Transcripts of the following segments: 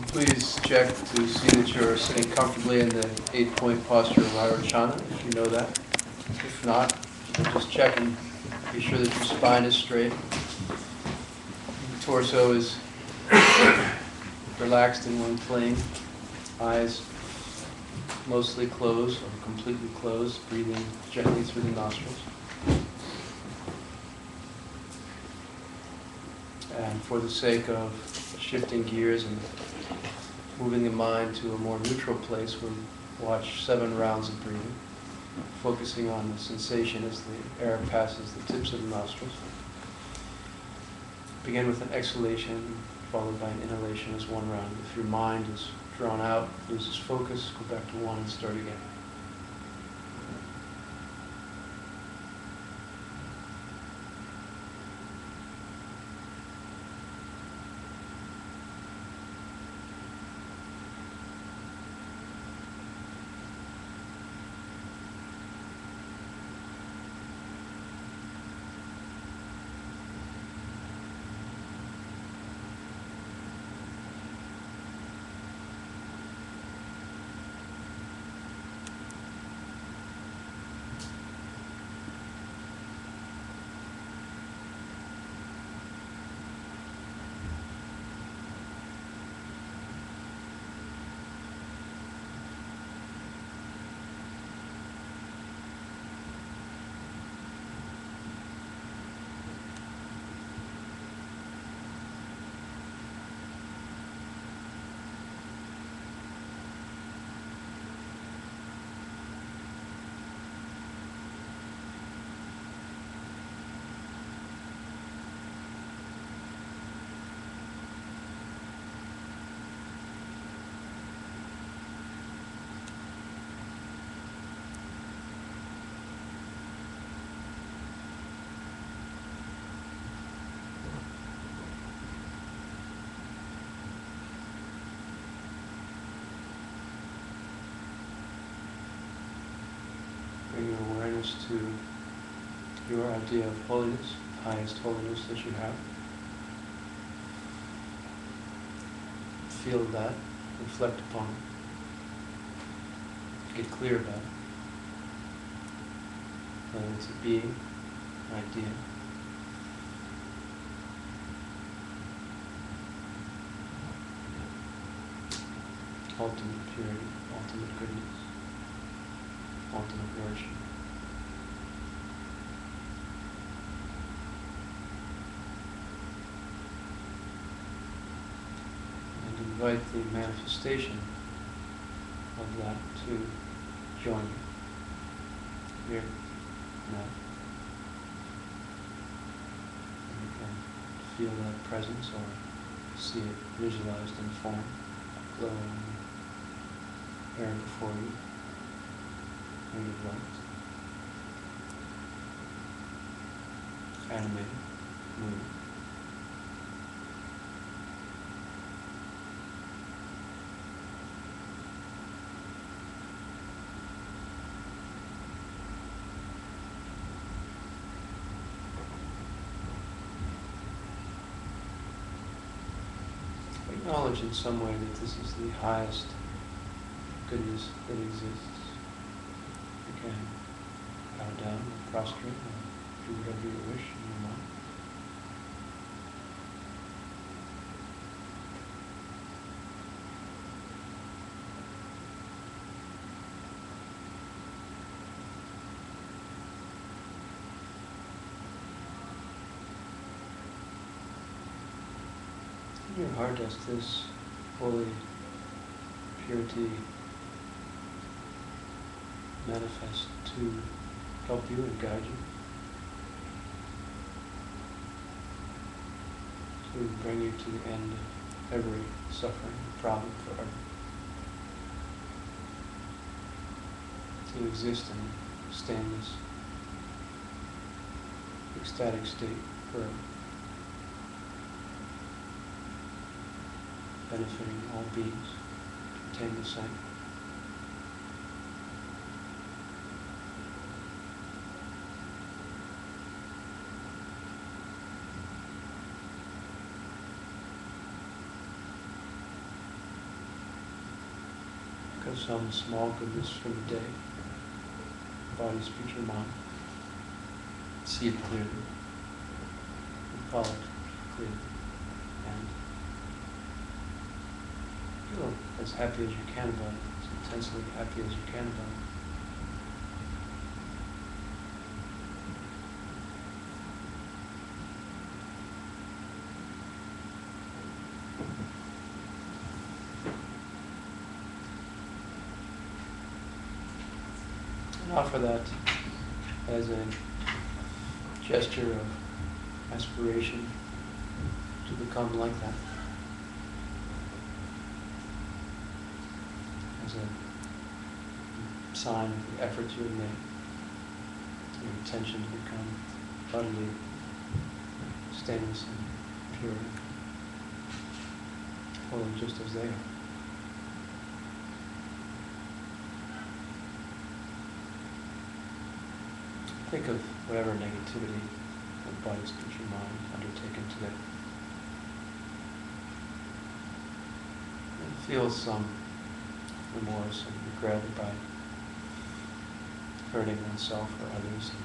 Please check to see that you're sitting comfortably in the 8-point posture of Vairocana, if you know that. If not, just check and be sure that your spine is straight. Your torso is relaxed in one plane. Eyes mostly closed or completely closed, breathing gently through the nostrils. And for the sake of shifting gears and moving the mind to a more neutral place, we'll watch 7 rounds of breathing, focusing on the sensation as the air passes the tips of the nostrils. Begin with an exhalation, followed by an inhalation as 1 round. If your mind is drawn out, loses focus, go back to 1 and start again. Bring your awareness to your idea of holiness, the highest holiness that you have. Feel that, reflect upon it, get clear about it. Whether it's a being, an idea, ultimate purity, ultimate goodness, ultimate virtue. And invite the manifestation of that to join you here, now. And you can feel that presence or see it visualized in form, glowing air before you. Ring of light, animated, moving. Acknowledge in some way that this is the highest goodness that exists. You can bow down and prostrate and do whatever you wish in your mind. In your heart, as this holy purity manifest to help you and guide you, to bring you to the end of every suffering, problem forever, to exist in stainless, ecstatic state forever, benefiting all beings to attain the same. of some small goodness from the day. Body, speech, or mind. See it clearly. Recall it clearly. And feel as happy as you can about it, as intensely happy as you can about it. And offer that as a gesture of aspiration to become like that. As a sign of the effort you have made, your intention to become utterly stainless and pure, holy just as they are. Think of whatever negativity of body, speech, or mind undertaken today. And feel some remorse and regret about hurting oneself or others and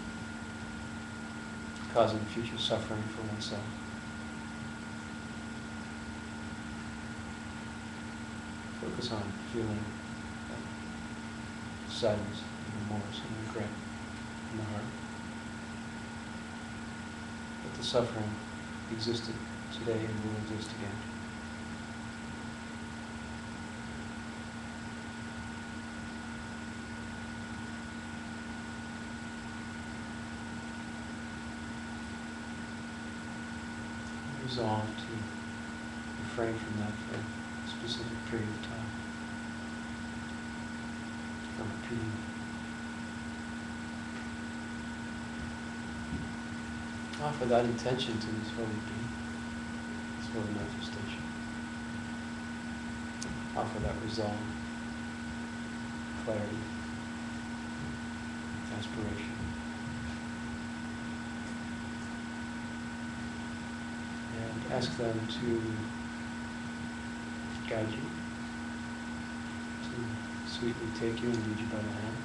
causing future suffering for oneself. Focus on feeling sadness, and remorse, and regret in the heart. That the suffering existed today and will exist again. Resolve to refrain from that for a specific period of time. From repeating. Offer that intention to this holy being, this holy manifestation. Offer that resolve, clarity, aspiration. And ask them to guide you, to sweetly take you and lead you by the hand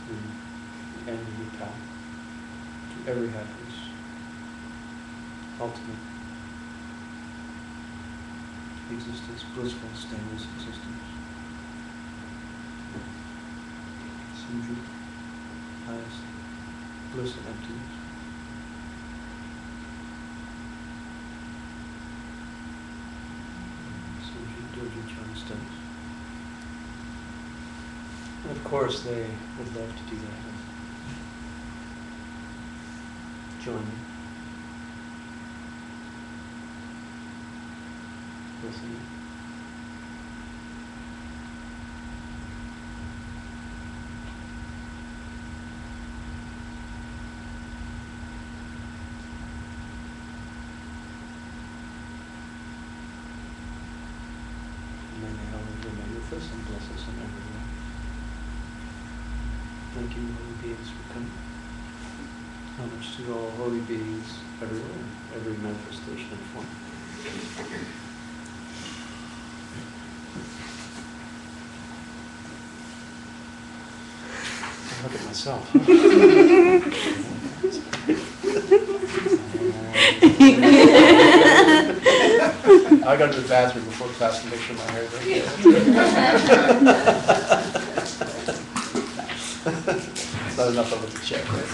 to the end of your path, to every happiness, ultimate existence, blissful, stainless existence. Sundry, highest bliss and emptiness. And of course, they would love to do that. Join me. Listen. Us and bless us in every way. Thank you, holy beings, for coming. Homage to all holy beings everywhere, every manifestation and form. I look at myself. I go to the bathroom before class to make sure my hair is okay. It's not enough of a check, right?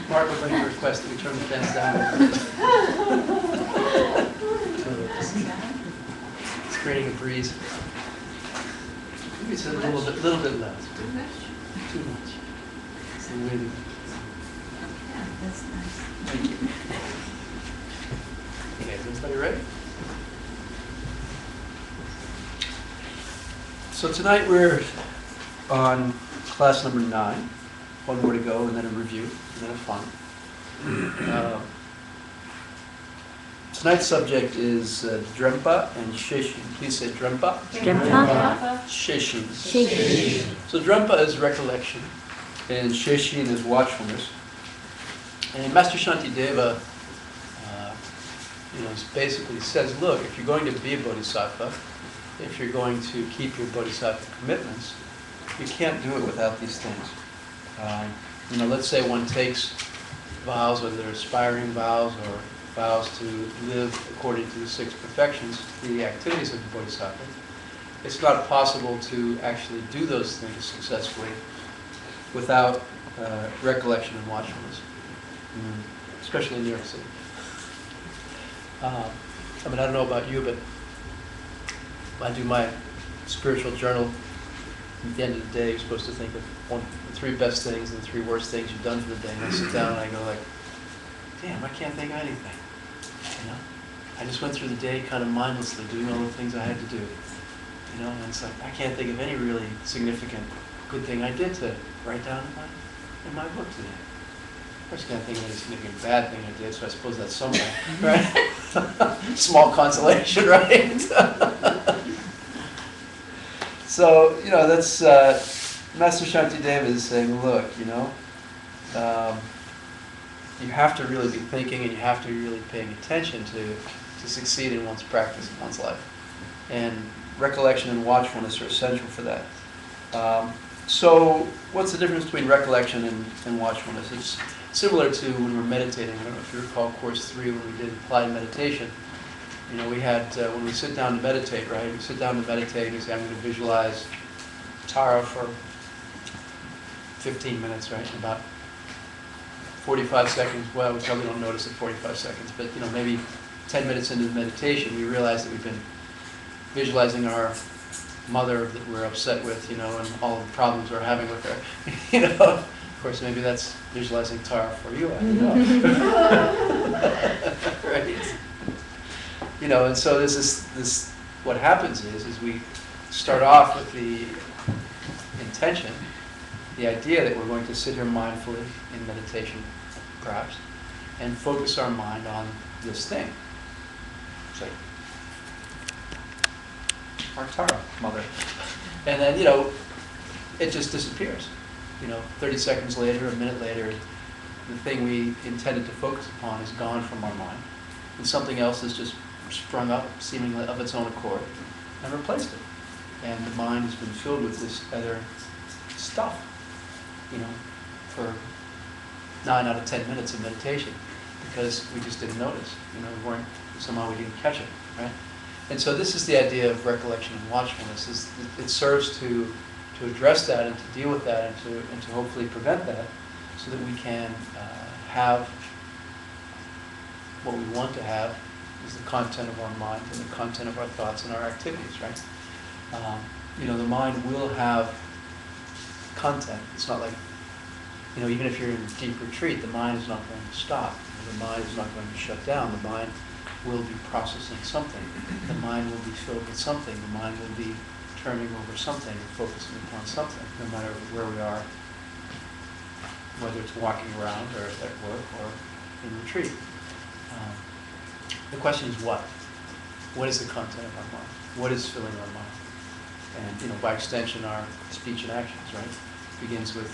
Mark would like to request that we turn the fence down. It's creating a breeze. Maybe it's a little bit less. Too much. It's the wind. Yeah, that's nice. Thank you. Okay, is everybody ready? So tonight we're on class number 9. One more to go, and then a review, and then a fun. Tonight's subject is Drempa and Shishin. Please say Drempa. Drempa. Shishin. Shishin. So Drempa is recollection, and Shishin is watchfulness. And Master Shantideva, basically says, look, if you're going to be a bodhisattva, if you're going to keep your bodhisattva commitments, you can't do it without these things. Let's say one takes vows, whether they're aspiring vows or vows to live according to the 6 perfections, the activities of the bodhisattva. It's not possible to actually do those things successfully without recollection and watchfulness, especially in New York City. I don't know about you, but I do my spiritual journal. At the end of the day, you're supposed to think of the 3 best things and the 3 worst things you've done for the day. And I sit down and I go like, damn, I can't think of anything. I just went through the day kind of mindlessly doing all the things I had to do. And it's like, I can't think of any really significant good thing I did to write down in my book today. Of course, I can't think of any significant bad thing I did, so I suppose that's somewhere, right? Small consolation, right? So, that's, Master Shantideva is saying, look, you have to really be thinking and you have to be really paying attention to succeed in one's practice in one's life. And recollection and watchfulness are essential for that. So, what's the difference between recollection and watchfulness? It's similar to when we're meditating. I don't know if you recall course 3 when we did applied meditation. We had, when we sit down to meditate, right? We sit down to meditate and we say, I'm going to visualize Tara for 15 minutes, right? About 45 seconds, well, we probably don't notice at 45 seconds, but maybe 10 minutes into the meditation, we realize that we've been visualizing our mother that we're upset with, and all the problems we're having with her. Of course, maybe that's visualizing Tara for you, I don't know. Right? And so this what happens is we start off with the intention, the idea that we're going to sit here mindfully in meditation, perhaps, and focus our mind on this thing. It's like our Tara mother. And then, it just disappears. 30 seconds later, a minute later, the thing we intended to focus upon is gone from our mind. And something else has just sprung up, seemingly of its own accord, and replaced it. And the mind has been filled with this other stuff, for 9 out of 10 minutes of meditation, because we just didn't notice. Somehow we didn't catch it, right? And so this is the idea of recollection and watchfulness. It serves to address that and to deal with that and to hopefully prevent that, so that we can have what we want to have is the content of our mind and the content of our thoughts and our activities, right? The mind will have content. It's not like, even if you're in deep retreat, the mind is not going to stop. The mind is not going to shut down. The mind will be processing something. The mind will be filled with something. The mind will be turning over something and focusing upon something, no matter where we are, whether it's walking around or at work or in retreat. The question is what? What is the content of our mind? What is filling our mind? And by extension, our speech and actions, right? Begins with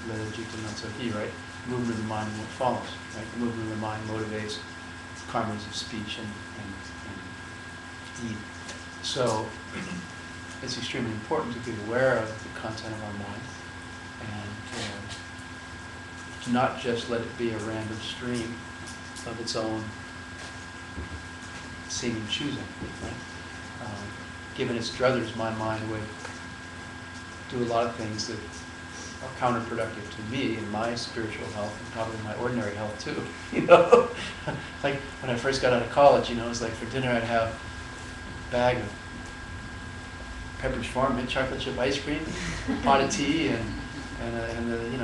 Leda Jita Nansohi, right? Movement of the mind and what follows, right? The movement of the mind motivates karmas of speech and deed. So it's extremely important to be aware of the content of our mind and to not just let it be a random stream of its own seeming choosing, right? Given its druthers, my mind would do a lot of things that are counterproductive to me and my spiritual health and probably my ordinary health too. Like when I first got out of college, it was like for dinner I'd have a bag of Pepperidge Farm mint chocolate chip ice cream, a pot of tea, and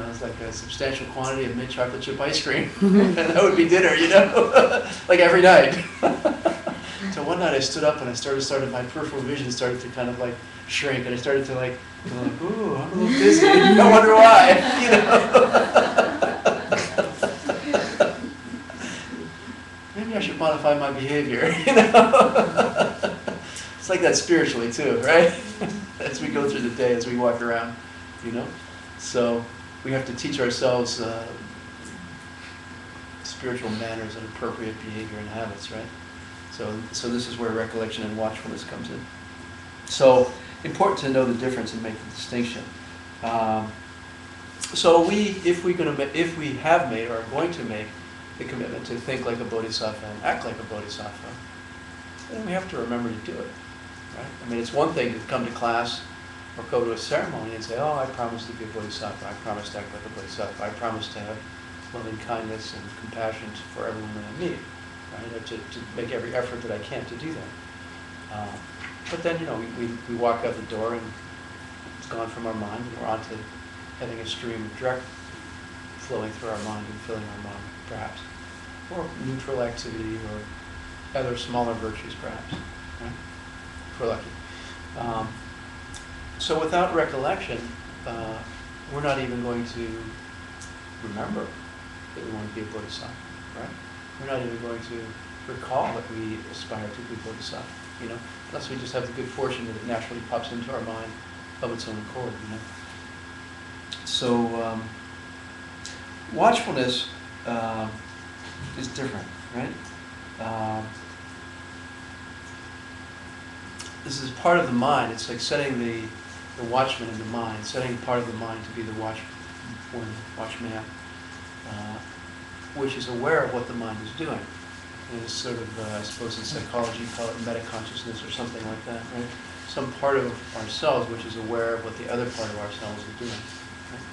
it's like a substantial quantity of mint chocolate chip ice cream, and that would be dinner, like every night. So one night I stood up and I started my peripheral vision started to kind of like shrink, and I started to like, ooh, I'm a little dizzy. I wonder why, Maybe I should modify my behavior, It's like that spiritually too, right? As we go through the day, as we walk around, So we have to teach ourselves spiritual manners and appropriate behavior and habits, right? So this is where recollection and watchfulness comes in. So important to know the difference and make the distinction. So if we have made or are going to make the commitment to think like a bodhisattva and act like a bodhisattva, then we have to remember to do it, right? It's one thing to come to class or go to a ceremony and say, I promise to be a bodhisattva, I promise to act like a bodhisattva, I promise to have loving kindness and compassion for everyone that I meet, right? Or to make every effort that I can to do that. But then, we walk out the door and it's gone from our mind and we're on to having a stream of direct flowing through our mind and filling our mind, perhaps. Or neutral activity or other smaller virtues, perhaps, right? If we're lucky. So without recollection, we're not even going to remember that we want to be a bodhisattva, right? We're not even going to recall that we aspire to be bodhisattva, unless we just have the good fortune that it naturally pops into our mind of its own accord, So watchfulness is different, right? This is part of the mind. It's like setting the watchman in the mind, setting part of the mind to be the watchman, which is aware of what the mind is doing. And it's sort of, I suppose in psychology you call it meta-consciousness or something like that, right? Some part of ourselves which is aware of what the other part of ourselves is doing. Right?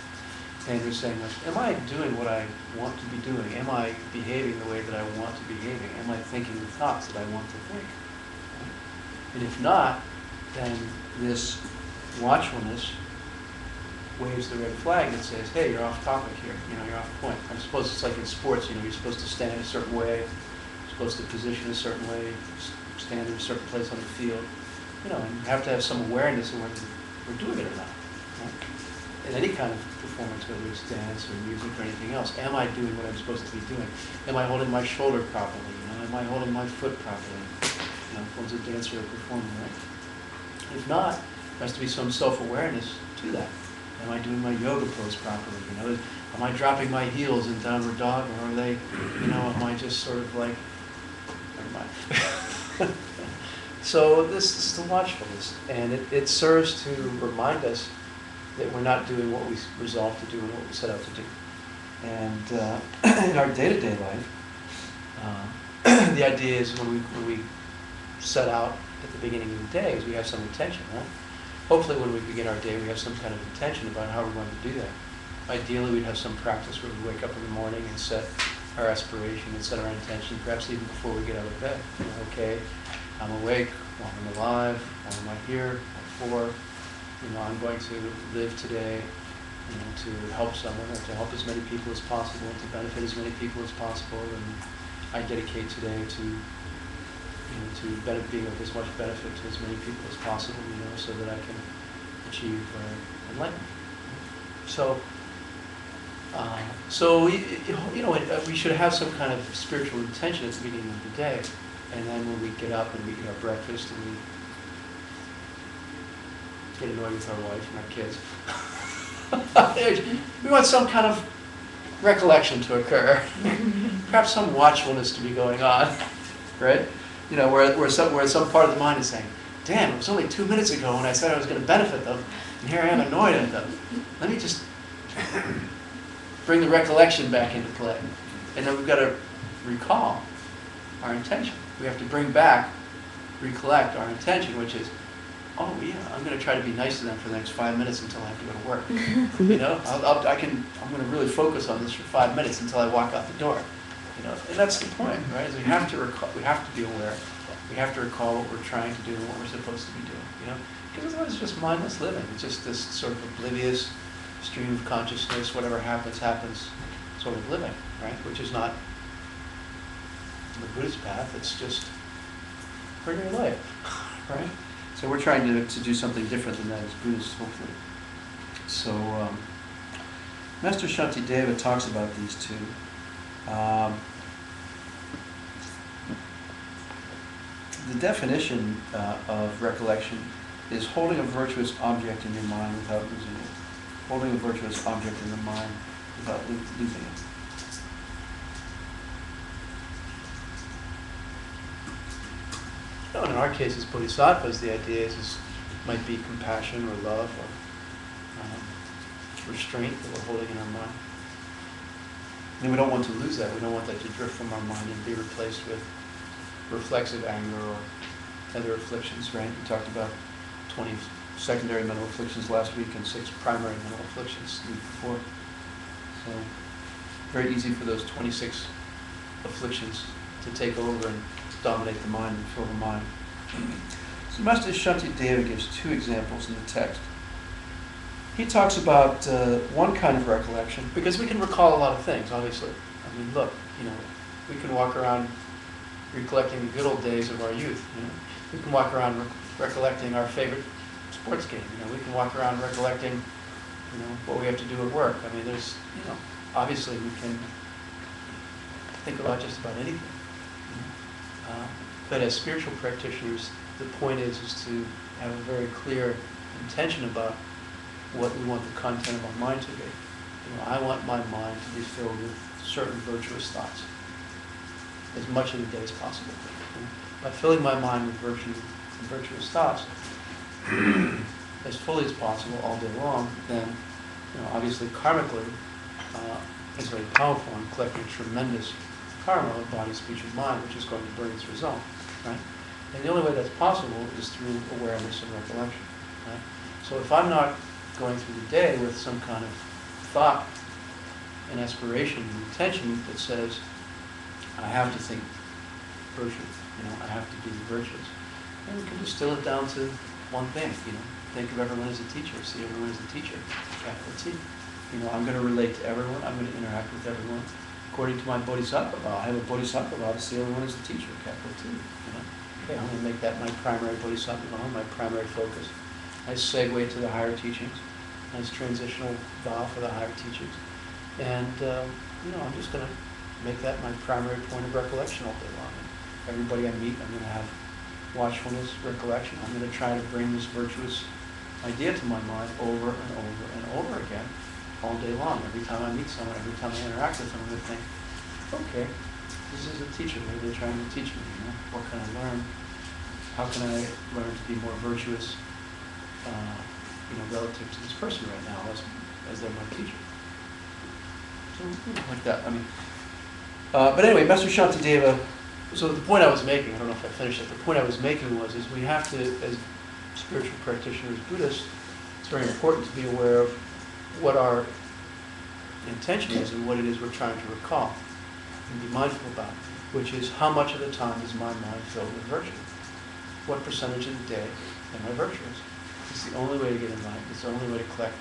Andrew's saying, am I doing what I want to be doing? Am I behaving the way that I want to be behaving? Am I thinking the thoughts that I want to think? And if not, then this watchfulness waves the red flag that says, hey, you're off topic here, you're off point. I suppose it's like in sports, you're supposed to stand a certain way, you're supposed to position a certain way, stand in a certain place on the field, and you have to have some awareness of whether we're doing it or not. Right? In any kind of performance, whether it's dance or music or anything else, am I doing what I'm supposed to be doing? Am I holding my shoulder properly? Am I holding my foot properly? One's a dancer or a performer, right? If not, there has to be some self-awareness to that. Am I doing my yoga pose properly? Am I dropping my heels in downward dog, or are they, am I just sort of like, never mind. So this is the watchfulness, and it serves to remind us that we're not doing what we resolved to do and what we set out to do. And in our day-to-day life, the idea is when we set out at the beginning of the day is we have some intention, right? Hopefully when we begin our day we have some kind of intention about how we're going to do that. Ideally we'd have some practice where we wake up in the morning and set our aspiration and set our intention, perhaps even before we get out of bed. Okay, I'm awake, while I'm alive, why am I here, what for? I'm going to live today, to help someone or to help as many people as possible, to benefit as many people as possible, and I dedicate today to being of as much benefit to as many people as possible, so that I can achieve enlightenment. We should have some kind of spiritual intention at the beginning of the day, and then when we get up and we eat our breakfast and we get annoyed with our wife and our kids, we want some kind of recollection to occur, perhaps some watchfulness to be going on, right? Where some part of the mind is saying, damn, it was only 2 minutes ago when I said I was going to benefit them, and here I am annoyed at them. Let me just bring the recollection back into play. And then we've got to recall our intention. We have to bring back, recollect our intention, which is, oh yeah, I'm going to try to be nice to them for the next 5 minutes until I have to go to work. I'm going to really focus on this for 5 minutes until I walk out the door. And that's the point, right? Is we have to recall, we have to be aware, we have to recall what we're trying to do and what we're supposed to be doing, because otherwise it's just mindless living. It's just this sort of oblivious stream of consciousness, whatever happens, sort of living, right? Which is not the Buddhist path, it's just ordinary life, right? So we're trying to do something different than that as Buddhists, hopefully. So Master Shantideva talks about these two. The definition of recollection is holding a virtuous object in your mind without losing it. Holding a virtuous object in the mind without losing it. In our case as bodhisattvas, the idea is might be compassion or love or restraint that we're holding in our mind. And we don't want to lose that. We don't want that to drift from our mind and be replaced with reflexive anger or other afflictions, right? We talked about 20 secondary mental afflictions last week and 6 primary mental afflictions the week before. So very easy for those 26 afflictions to take over and dominate the mind and fill the mind. So Master Shantideva gives 2 examples in the text. He talks about one kind of recollection, because we can recall a lot of things, obviously. I mean, look, we can walk around recollecting the good old days of our youth. We can walk around recollecting our favorite sports game. We can walk around recollecting, what we have to do at work. I mean, there's, obviously we can think about just about anything. But as spiritual practitioners, the point is to have a very clear intention about what we want the content of our mind to be. I want my mind to be filled with certain virtuous thoughts as much of the day as possible. By filling my mind with virtuous thoughts as fully as possible all day long, then obviously karmically it's very powerful and collecting tremendous karma of body, speech, and mind, which is going to bring its result, right? And the only way that's possible is through awareness and recollection, right? So if I'm not going through the day with some kind of thought, an aspiration, an intention that says, I have to think virtue, I have to be virtuous. And we can distill it down to one thing, think of everyone as a teacher, see everyone as a teacher, capital T. I'm going to relate to everyone, I'm going to interact with everyone according to my bodhisattva vow. I have a bodhisattva vow to see everyone as a teacher, capital T. Okay, I'm going to make that my primary bodhisattva vow, my primary focus. Nice segue to the higher teachings, nice transitional vow for the higher teachings. And, I'm just going to make that my primary point of recollection all day long. And everybody I meet, I'm going to have watchfulness, recollection. I'm going to try to bring this virtuous idea to my mind over and over and over again all day long. Every time I meet someone, every time I interact with them, I'm going to think, okay, this is a teacher. What are they trying to teach me? What can I learn? How can I learn to be more virtuous, relative to this person right now as they're my teacher? So, like that. But anyway, Master Shantideva, so the point I was making, I don't know if I finished it, the point I was making was, is we have to, as spiritual practitioners, Buddhists, it's very important to be aware of what our intention is and what it is we're trying to recall and be mindful about, which is how much of the time is my mind filled with virtue? What percentage of the day am I virtuous? It's the only way to get enlightened. It's the only way to collect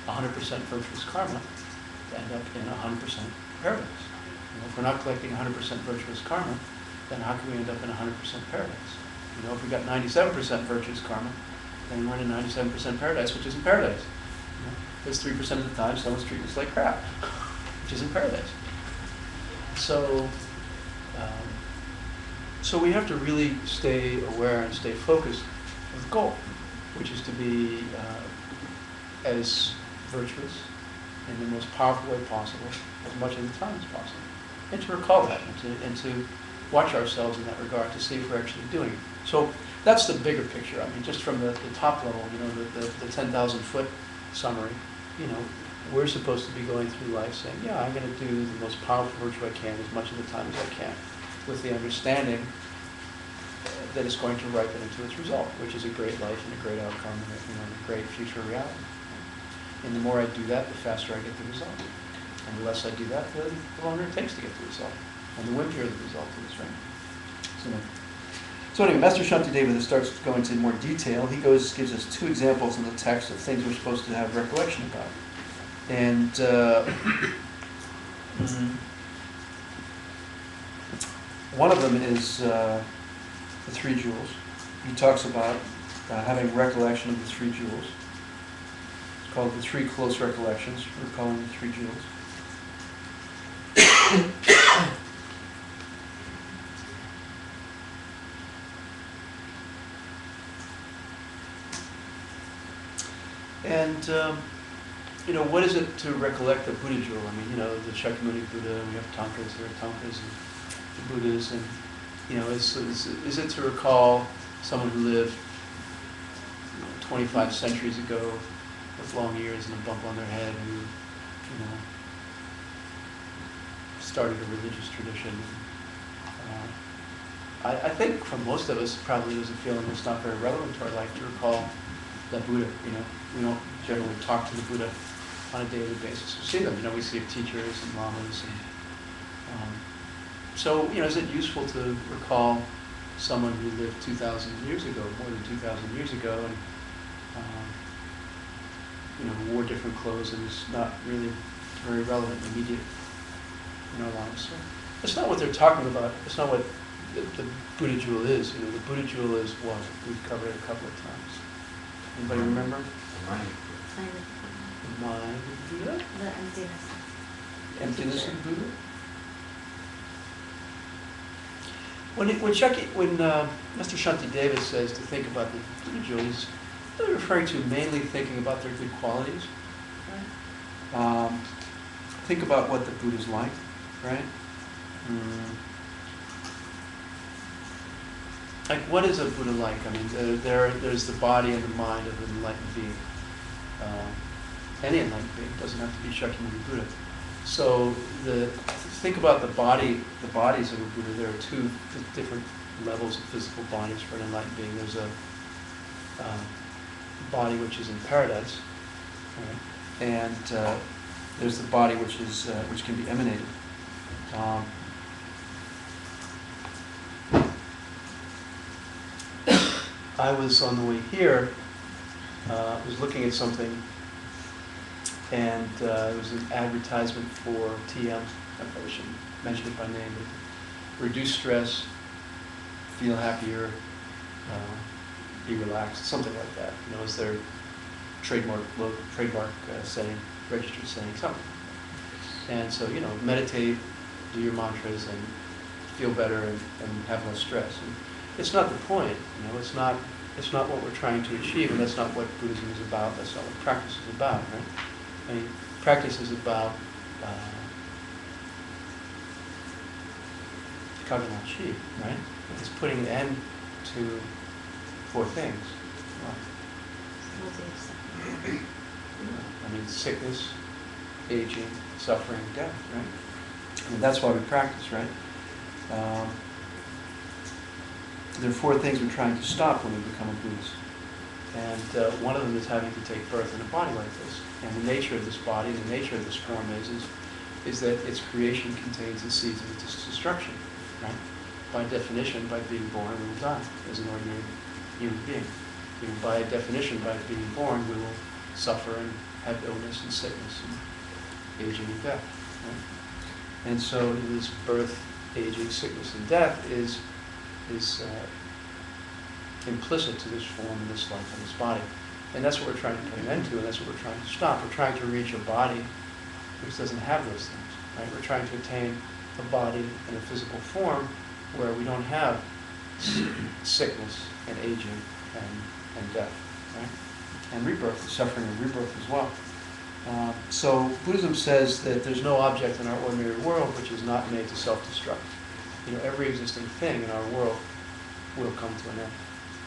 100% virtuous karma to end up in 100% paradise. If we're not collecting 100% virtuous karma, then how can we end up in 100% paradise? If we got 97% virtuous karma, then we're in a 97% paradise, which isn't paradise. Because 3% of the time someone's treating us like crap, which isn't paradise. So, so we have to really stay aware and stay focused on the goal, which is to be as virtuous in the most powerful way possible, as much of the time as possible. And to recall that, and to watch ourselves in that regard, to see if we're actually doing it. So that's the bigger picture. Just from the top level, the 10,000-foot summary, we're supposed to be going through life saying, yeah, I'm going to do the most powerful virtue I can as much of the time as I can, with the understanding that it's going to ripen into its result, which is a great life and a great outcome and a great future reality. And the more I do that, the faster I get the result. And the less I do that, the longer it takes to get the result. And the wimpier the result is, right? So anyway, Master Shantideva starts going into more detail. He gives us two examples in the text of things we're supposed to have recollection about. And one of them is the three jewels. He talks about having recollection of the three jewels. It's called the three close recollections. We're calling the three jewels. And, what is it to recollect the Buddha jewel? The Shakyamuni Buddha, we have Tankas, there are Tankas and the Buddhas, and, is it to recall someone who lived 25 centuries ago with long ears and a bump on their head who, started a religious tradition? I think for most of us, probably there's a feeling it's not very relevant to our life to recall the Buddha. We don't generally talk to the Buddha on a daily basis. We see them. We see teachers and lamas. And, so, is it useful to recall someone who lived 2,000 years ago, more than 2,000 years ago, and who wore different clothes and is not really very relevant and immediate in our lives? So that's not what they're talking about. It's not what the Buddha jewel is. The Buddha jewel is what? We've covered it a couple of times. Anybody remember? The mind of the Buddha? The emptiness. Emptiness of the Buddha? When Master Shantideva says to think about the Buddha jewel, he's really referring to mainly thinking about their good qualities. Right? Think about what the Buddha's like, right? Like, what is a Buddha like? There's the body and the mind of an enlightened being. Any enlightened being, doesn't have to be Shakyamuni Buddha. So think about the bodies of a Buddha. There are two different levels of physical bodies for an enlightened being. There's a body which is in paradise, right? and there's the body which can be emanated. I was on the way here, was looking at something, and it was an advertisement for TM. I probably shouldn't mention it by name, but reduce stress, feel happier, be relaxed, something like that. You know, is their trademark saying, registered saying, something. And so, you know, meditate, do your mantras, and feel better and have less stress. And it's not the point, you know, it's not what we're trying to achieve, and that's not what Buddhism is about, that's not what practice is about, right? I mean, practice is about chi, right? It's putting an end to 4 things. I mean, sickness, aging, suffering, death, right? And that's why we practice, right? There are 4 things we're trying to stop when we become a Buddhist. And one of them is having to take birth in a body like this. And the nature of this body, the nature of this form is that its creation contains the seeds of its destruction, right? By definition, by being born, we will die as an ordinary human being. You know, by definition, by being born, we will suffer and have illness and sickness and aging and death, right? And so this birth, aging, sickness, and death is implicit to this form and this life and this body. And that's what we're trying to put an end to, and that's what we're trying to stop. We're trying to reach a body which doesn't have those things, right? We're trying to attain a body in a physical form where we don't have sickness and aging and death, right? And rebirth, suffering and rebirth as well. So Buddhism says that there's no object in our ordinary world which is not made to self-destruct. You know, every existing thing in our world will come to an end.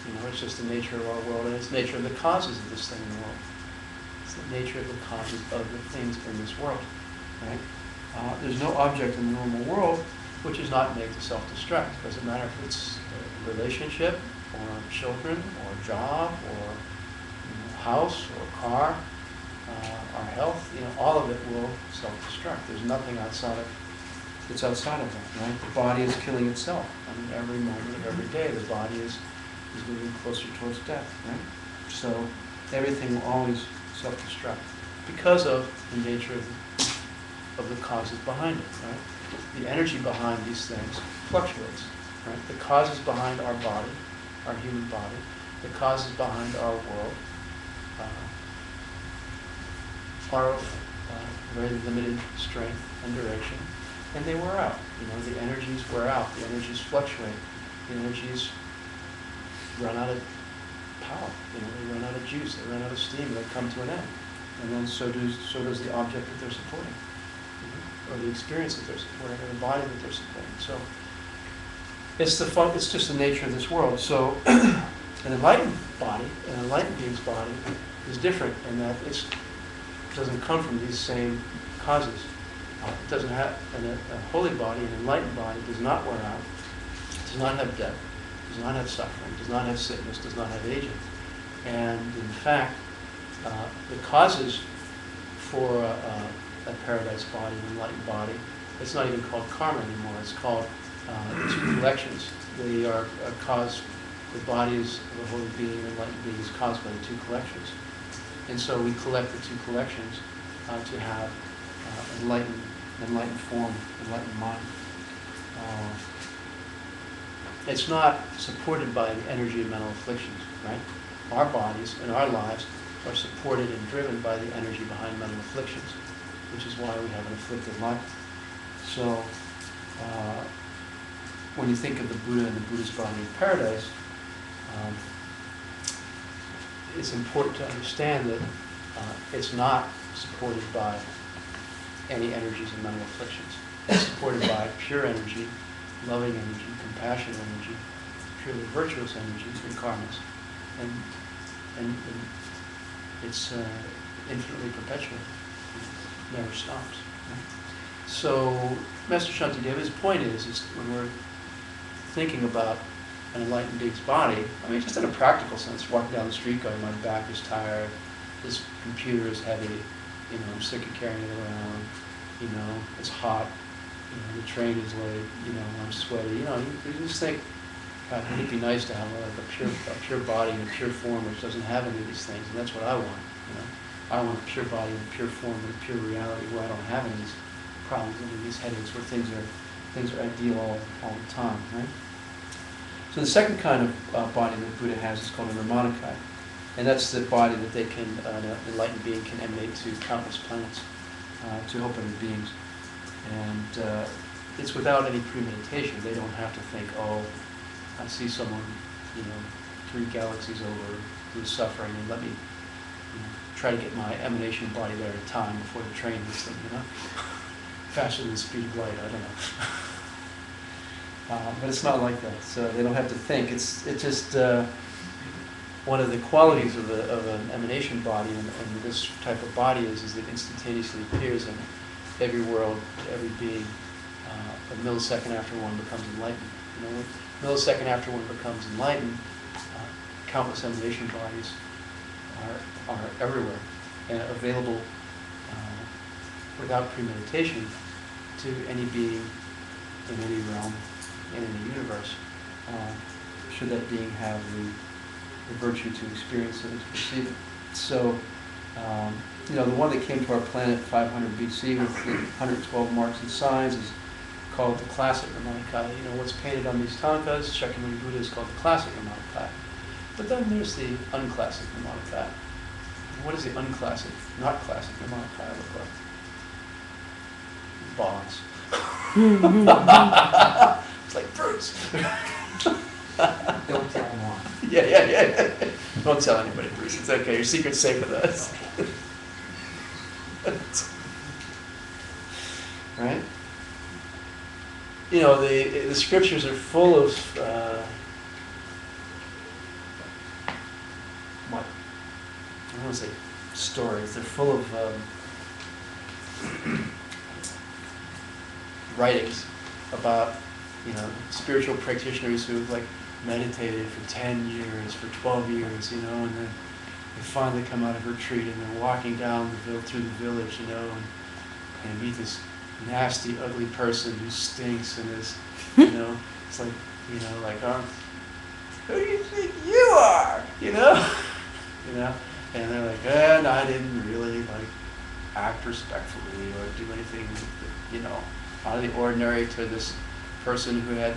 You know, it's just the nature of our world, and it's the nature of the causes of this thing in the world. It's the nature of the causes of the things in this world, right? There's no object in the normal world which is not made to self-destruct. It doesn't matter if it's a relationship, or children, or a job, or a house, or a car, our health. You know, all of it will self-destruct. There's nothing outside of that, right? The body is killing itself. I mean, every moment of every day, the body is moving closer towards death, right? So everything will always self-destruct because of the nature of the causes behind it, right? The energy behind these things fluctuates, right? The causes behind our body, our human body, the causes behind our world are of very limited strength and duration, and they wear out. You know, the energies wear out, the energies fluctuate, the energies run out of power, you know, they run out of juice, they run out of steam, they come to an end. And then so does the object that they're supporting, or the experience that they're supporting, or the body that they're supporting. So it's just the nature of this world. So an enlightened body, an enlightened being's body, is different in that it doesn't come from these same causes. It doesn't have a holy body, an enlightened body does not wear out, does not have death, does not have suffering, does not have sickness, does not have aging. And in fact, the causes for a paradise body, an enlightened body, it's not even called karma anymore, it's called 2 collections. They are caused, the bodies of a holy being, an enlightened being, is caused by the 2 collections. And so we collect the 2 collections to have enlightened form, enlightened mind. It's not supported by the energy of mental afflictions, right? Our bodies and our lives are supported and driven by the energy behind mental afflictions, which is why we have an afflicted life. So when you think of the Buddha and the Buddhist body in paradise, it's important to understand that it's not supported by any energies of mental afflictions. It's supported by pure energy, loving energy, compassionate energy, purely virtuous energy and karmas. And it's infinitely perpetual. It never stops. Right? So Master Shantideva's point is when we're thinking about an enlightened being's body, I mean, just in a practical sense, walking down the street going, my back is tired, this computer is heavy, you know, I'm sick of carrying it around, you know, it's hot, you know, the train is late, you know, I'm sweaty, you know, you just think, God, wouldn't it be nice to have like a pure body and a pure form which doesn't have any of these things, and that's what I want, you know. I want a pure body and a pure form and a pure reality where I don't have any of these problems, any of these headaches, where things are ideal all the time, right? So the second kind of body that Buddha has is called a Nirmanakai. And that's the body that they can, an enlightened being can emanate to countless planets to help other beings. And it's without any premeditation. They don't have to think, oh, I see someone, you know, 3 galaxies over who is suffering, and let me, you know, try to get my emanation body there in time before the train hits them, you know? Faster than the speed of light, I don't know. But it's not like that. So they don't have to think. It's just one of the qualities of an emanation body and this type of body is that it instantaneously appears in every world, every being. A millisecond after one becomes enlightened. You know, a millisecond after one becomes enlightened, countless emanation bodies are everywhere and available without premeditation to any being in any realm, in any universe, should that being have the virtue to experience it and to perceive it. So, you know, the one that came to our planet 500 BC with the 112 marks and signs is called the classic Nirmanakai. You know, what's painted on these tankas, Shakyamuni Buddha, is called the classic Nirmanakai. But then there's the unclassic Nirmanakai. What does the unclassic, not classic Nirmanakai look like? Bonds. It's like fruits. Don't tell them why. Yeah. Don't tell anybody, Bruce. It's okay. Your secret's safe with us. Right? You know, the scriptures are full of what? I don't want to say stories. They're full of writings about, you know, spiritual practitioners who've like meditated for 10 years, for 12 years, you know, and then they finally come out of retreat and they're walking down through the village, you know, and meet this nasty, ugly person who stinks and is, you know, it's like, you know, like, who do you think you are, you know? You know, and they're like, and I didn't really like act respectfully or do anything, you know, out of the ordinary to this person who had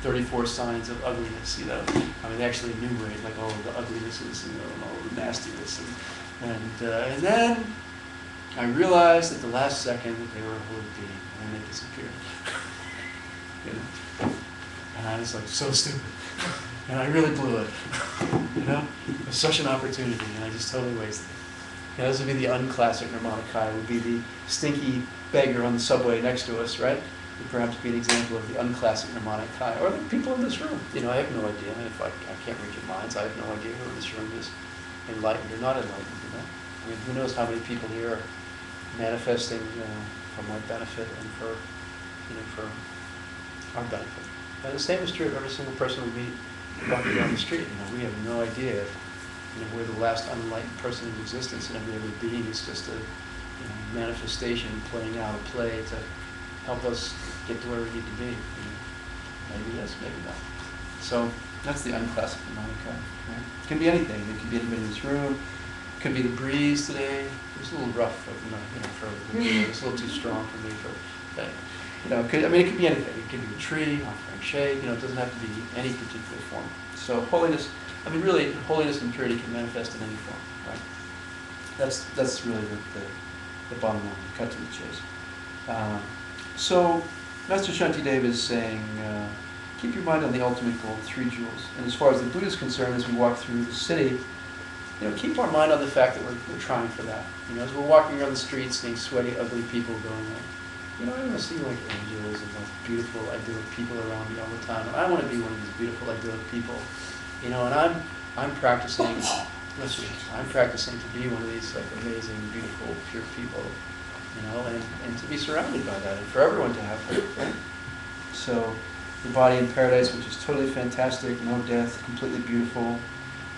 34 signs of ugliness, you know. I mean, they actually enumerate like all of the uglinesses, you know, and all of the nastiness, and then I realized at the last second that they were a holy being, and then they disappeared. You know, and I was like, so stupid, and I really blew it. You know, it was such an opportunity, and I just totally wasted it. You know, this would be the unclassic Nirmanakai. Would be the stinky beggar on the subway next to us, right? Would perhaps be an example of the unclassic Nirmanakai, or the people in this room. You know, I have no idea. If I can't read your minds, I have no idea who in this room is enlightened or not enlightened. You know, I mean, who knows how many people here are manifesting for my benefit and for, you know, for our benefit. And the same is true of every single person we meet walking down the street. You know, we have no idea if, you know, we're the last unenlightened person in existence, and every other being is just a, you know, manifestation playing out a play to help us get to where we need to be. You know, maybe yes, maybe not. So that's the unclassic Nirmanakai. Right? It can be anything. It can be anybody in this room. It could be the breeze today. It was a little rough, you know, for the video. It was a little too strong for me. You know, it could be anything. It could be a tree, offering shade. You know, it doesn't have to be any particular form. So holiness, I mean, really, holiness and purity can manifest in any form, right? That's really the bottom line. Cut to the chase. So Master Shantideva is saying, keep your mind on the ultimate goal, 3 jewels. And as far as the Buddha is concerned, as we walk through the city, you know, keep our mind on the fact that we're trying for that. You know, as we're walking around the streets, seeing sweaty, ugly people going like, you know, I want to see like angels and like beautiful, idyllic people around me all the time. And I want to be one of these beautiful, idyllic people. You know, and I'm practicing. Listen, I'm practicing to be one of these like amazing, beautiful, pure people. You know, and to be surrounded by that, and for everyone to have that. Right? So, the body in paradise, which is totally fantastic, no death, completely beautiful.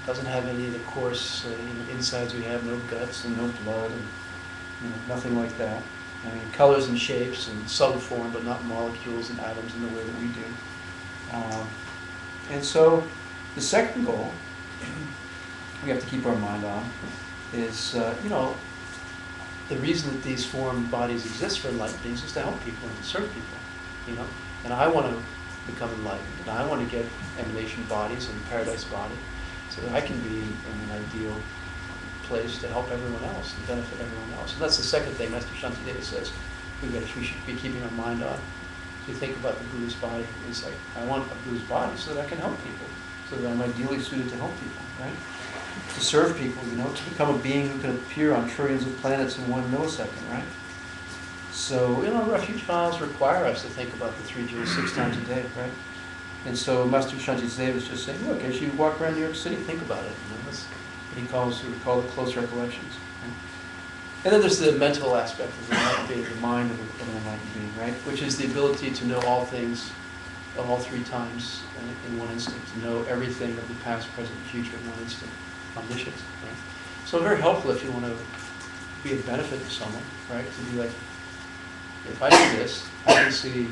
Doesn't have any of the coarse insides we have, no guts and no blood, and nothing like that. I mean, colors and shapes and subtle form, but not molecules and atoms in the way that we do. And so the second goal we have to keep our mind on is, the reason that these form bodies exist for enlightened beings is to help people and to serve people, And I want to become enlightened, and I want to get emanation bodies and paradise body so that I can be in an ideal place to help everyone else and benefit everyone else. And that's the second thing Master Shantideva says we should be keeping our mind on. So you think about the Buddha's body, it's like, I want a Buddha's body so that I can help people, so that I'm ideally suited to help people, right? To serve people, to become a being who can appear on trillions of planets in 1 millisecond, right? So, refuge vows require us to think about the 3 jewels 6 times a day, right? And so Master Shantideva is just saying, look, as you walk around New York City, think about it. That's what he calls, we call it close recollections. Right? And then there's the mental aspect of the enlightened being, the mind of an enlightened being, right? Which is the ability to know all things of all 3 times in 1 instant, to know everything of the past, present, and future in 1 instant. Omniscience, right? So very helpful if you want to be a benefit to someone, right? To be like, if I do this, I can see,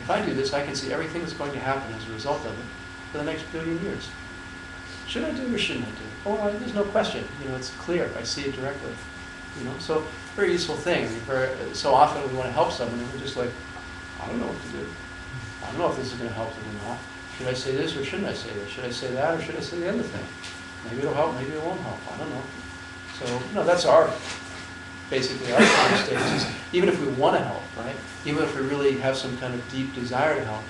if I do this, I can see everything that's going to happen as a result of it for the next billion years. Should I do it or shouldn't I do it? Oh, there's no question. It's clear. I see it directly. So very useful thing. I mean, so often we want to help someone and we're just like, I don't know what to do. I don't know if this is going to help them or not. Should I say this or shouldn't I say this? Should I say that or should I say the other thing? Maybe it'll help, maybe it won't help. I don't know. So, that's basically our current stages. Even if we want to help, right? Even if we really have some kind of deep desire to help,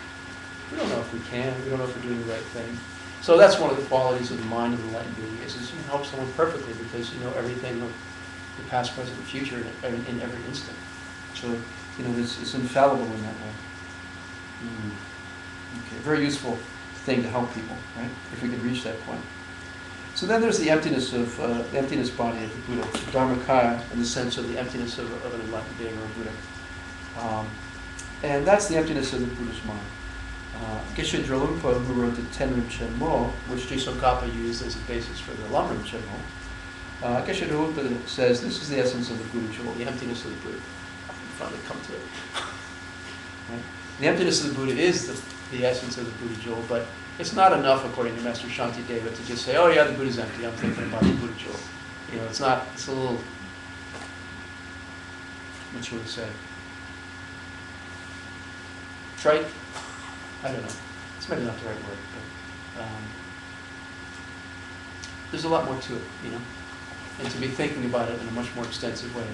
we don't know if we can. We don't know if we're doing the right thing. So that's one of the qualities of the mind of the enlightened being is you can help someone perfectly because you know everything of the past, present, and future in every instant. So, it's infallible in that way. Okay, very useful thing to help people, right? If we could reach that point. So then there's the emptiness of the emptiness body of the Buddha, the Dharmakaya, in the sense of the emptiness of an enlightened being or a Buddha. And that's the emptiness of the Buddha's mind. Geshe Dralungpa, who wrote the Tenrim Chenmo, which Jisokapa used as a basis for the Lamrim Chenmo, Geshe Dralungpa says this is the essence of the Buddha jewel, the emptiness of the Buddha. You finally come to it. Right? The emptiness of the Buddha is the essence of the Buddha jewel, but it's not enough, according to Master Shantideva, to just say, oh yeah, the Buddha's empty, I'm thinking about the Buddha jewel. It's not, it's a little, what should we say? Trite? I don't know. It's maybe not the right word, but there's a lot more to it, and to be thinking about it in a much more extensive way.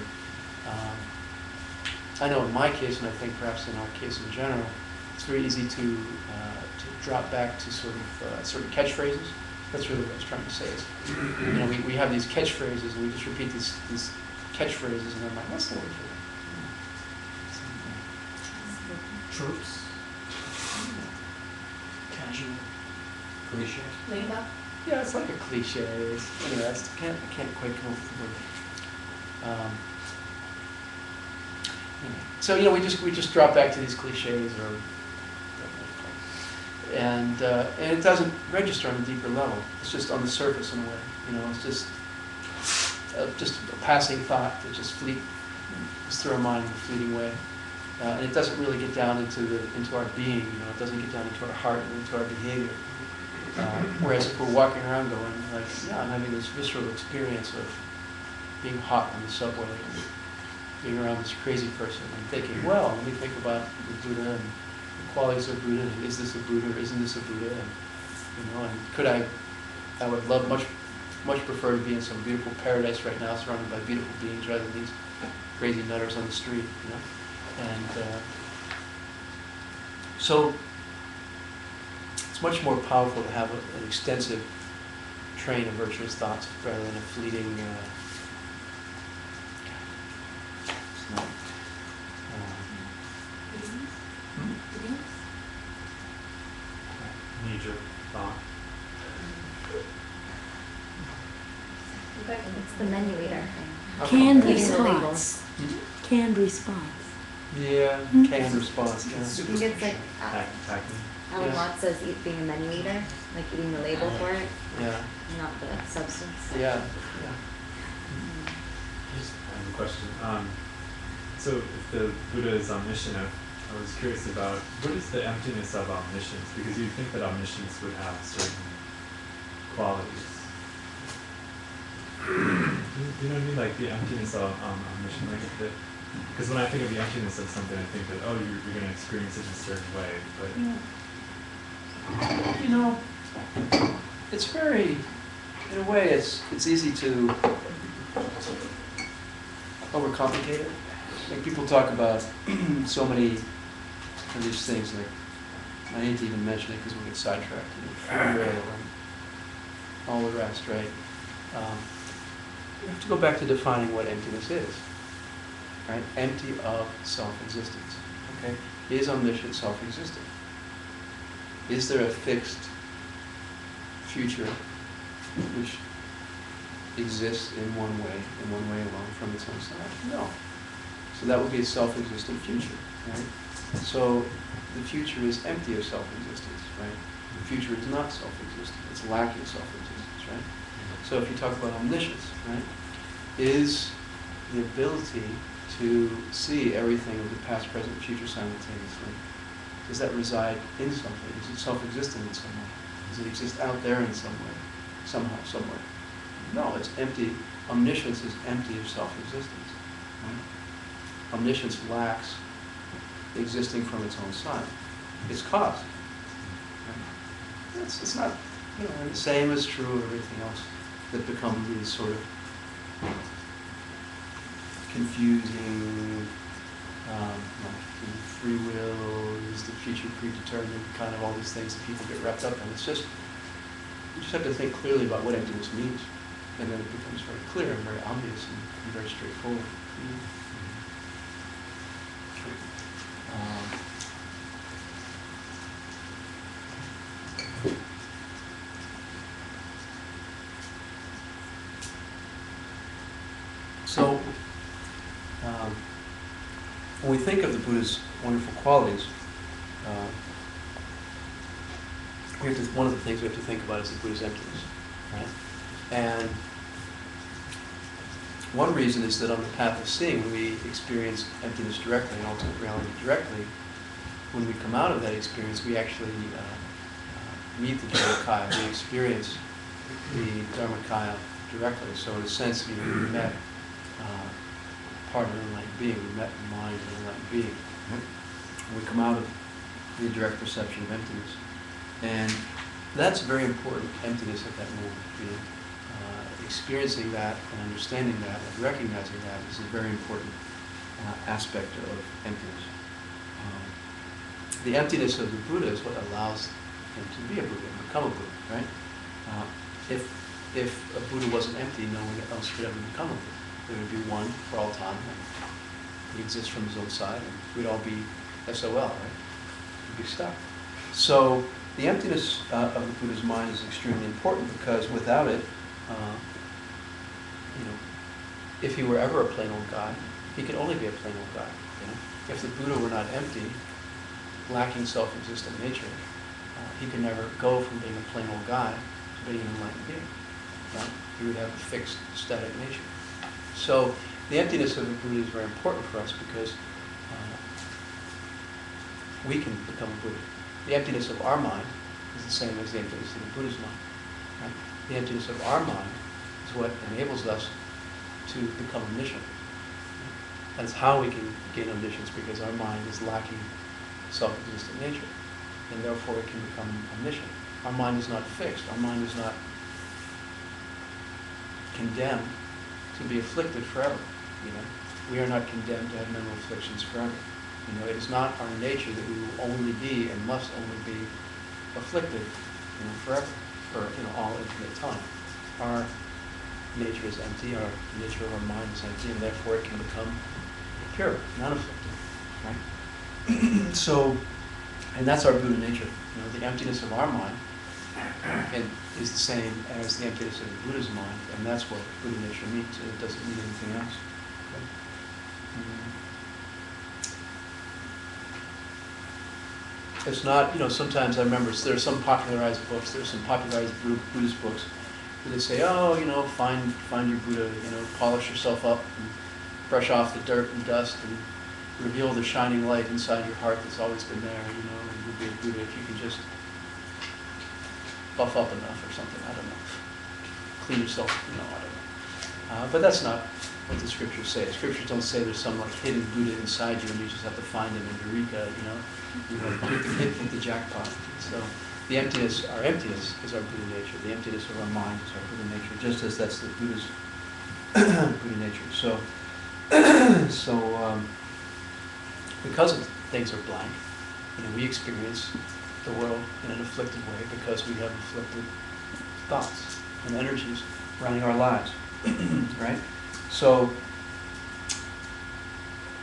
I know in my case, and I think perhaps in our case in general, it's very easy to drop back to sort of certain catchphrases. That's really what I was trying to say. Is, we have these catchphrases, and we just repeat these catchphrases, and I'm like, what's the word for that? Troops. Casual. Cliche. Lingo? Yeah, it's like a cliche. Anyway, I can't quite come up with the word. So we just drop back to these cliches, and it doesn't register on a deeper level. It's just on the surface in a way. It's just a passing thought that just goes through our mind in a fleeting way, and it doesn't really get down into our being. It doesn't get down into our heart and into our behavior. Whereas if we're walking around going like, yeah, I'm having this visceral experience of being hot on the subway and being around this crazy person and thinking, well, let me think about the Buddha and the qualities of Buddha, and is this a Buddha or isn't this a Buddha, and could I would love much prefer to be in some beautiful paradise right now surrounded by beautiful beings rather than these crazy nutters on the street, and so it's much more powerful to have an extensive train of virtuous thoughts rather than a fleeting Knee-jerk thought. It's the menu eater. Canned Eating the labels. response. Canned response. Yeah, canned response. I Yeah. think it's like Attacking. Alan Yeah. Watts says being a menu eater, like eating the label for it, Yeah. not the substance. Yeah. Just have a question. So if the Buddha is omniscient, I was curious about what is the emptiness of omniscience? Because you'd think that omniscience would have certain qualities. Do you know what I mean? Like the emptiness of omniscience, like because when I think of the emptiness of something, I think that you're going to experience it in a certain way. But You know, it's very, in a way, it's easy to overcomplicate it. Like people talk about so many of these things, like, I hate to even mention it because we'll get sidetracked, free will and all the rest, right? You have to go back to defining what emptiness is, right? Empty of self-existence, okay? Is omniscient self-existent? Is there a fixed future which exists in one way alone from its own side? No. So that would be a self-existent future, right? So the future is empty of self-existence, right? The future is not self-existent. It's lacking self-existence, right? So if you talk about omniscience, right, is the ability to see everything of the past, present, and future simultaneously. Does that reside in something? Is it self-existent in some way? Does it exist out there in some way, somehow, somewhere? No, it's empty. Omniscience is empty of self-existence. Right? Omniscience lacks existing from its own side. It's cause. Right? It's not, the same is true of everything else that becomes these sort of confusing, like free will, is the future predetermined, kind of all these things that people get wrapped up in. It's just, you just have to think clearly about what emptiness means, and then it becomes very clear and very obvious and very straightforward. So, when we think of the Buddha's wonderful qualities, one of the things we have to think about is the Buddha's emptiness, right? And one reason is that on the path of seeing, when we experience emptiness directly and ultimate reality directly, when we come out of that experience, we actually meet the Dharmakaya. We experience the Dharmakaya directly. So in a sense, we met part of an enlightened being. We met the mind of an enlightened being. We come out of the direct perception of emptiness. And that's very important, emptiness at that moment. Experiencing that and understanding that and recognizing that is a very important aspect of emptiness. The emptiness of the Buddha is what allows him to be a Buddha and become a Buddha, right? If a Buddha wasn't empty, no one else could ever become a Buddha. There would be one for all time, and he exists from his own side, and we'd all be SOL, right? We'd be stuck. So the emptiness of the Buddha's mind is extremely important because without it, if he were ever a plain old guy, he could only be a plain old guy. If the Buddha were not empty, lacking self-existent nature, he could never go from being a plain old guy to being an enlightened being. Right? He would have a fixed, static nature. So the emptiness of the Buddha is very important for us because we can become a Buddha. The emptiness of our mind is the same as the emptiness of the Buddha's mind. Right? The emptiness of our mind is what enables us to become omniscient. That's how we can gain omniscience, because our mind is lacking self-existent nature, and therefore it can become omniscient. Our mind is not fixed. Our mind is not condemned to be afflicted forever. We are not condemned to have mental afflictions forever. It is not our nature that we will only be and must only be afflicted, forever, for all infinite time. Our nature is empty. Our nature of our mind is empty, and therefore it can become pure, non-afflicted. Right? So, and that's our Buddha nature. The emptiness of our mind is the same as the emptiness of the Buddha's mind, and that's what Buddha nature means. It doesn't mean anything else. It's not, sometimes I remember there's some popularized books, there's some popularized Buddhist books where they say, find your Buddha, polish yourself up, and brush off the dirt and dust and reveal the shining light inside your heart that's always been there, you know, and you'll be a Buddha if you can just buff up enough or something, I don't know. Clean yourself, you know, I don't know. But that's not what the scriptures say. The scriptures don't say there's some like hidden Buddha inside you and you just have to find him in Eureka, you know. You know, hit the jackpot. So the emptiness, our emptiness is our Buddha nature. The emptiness of our mind is our Buddha nature, just as that's the Buddha's Buddha nature. So, because things are blank, you know, we experience the world in an afflicted way because we have afflicted thoughts and energies running our lives, right? So,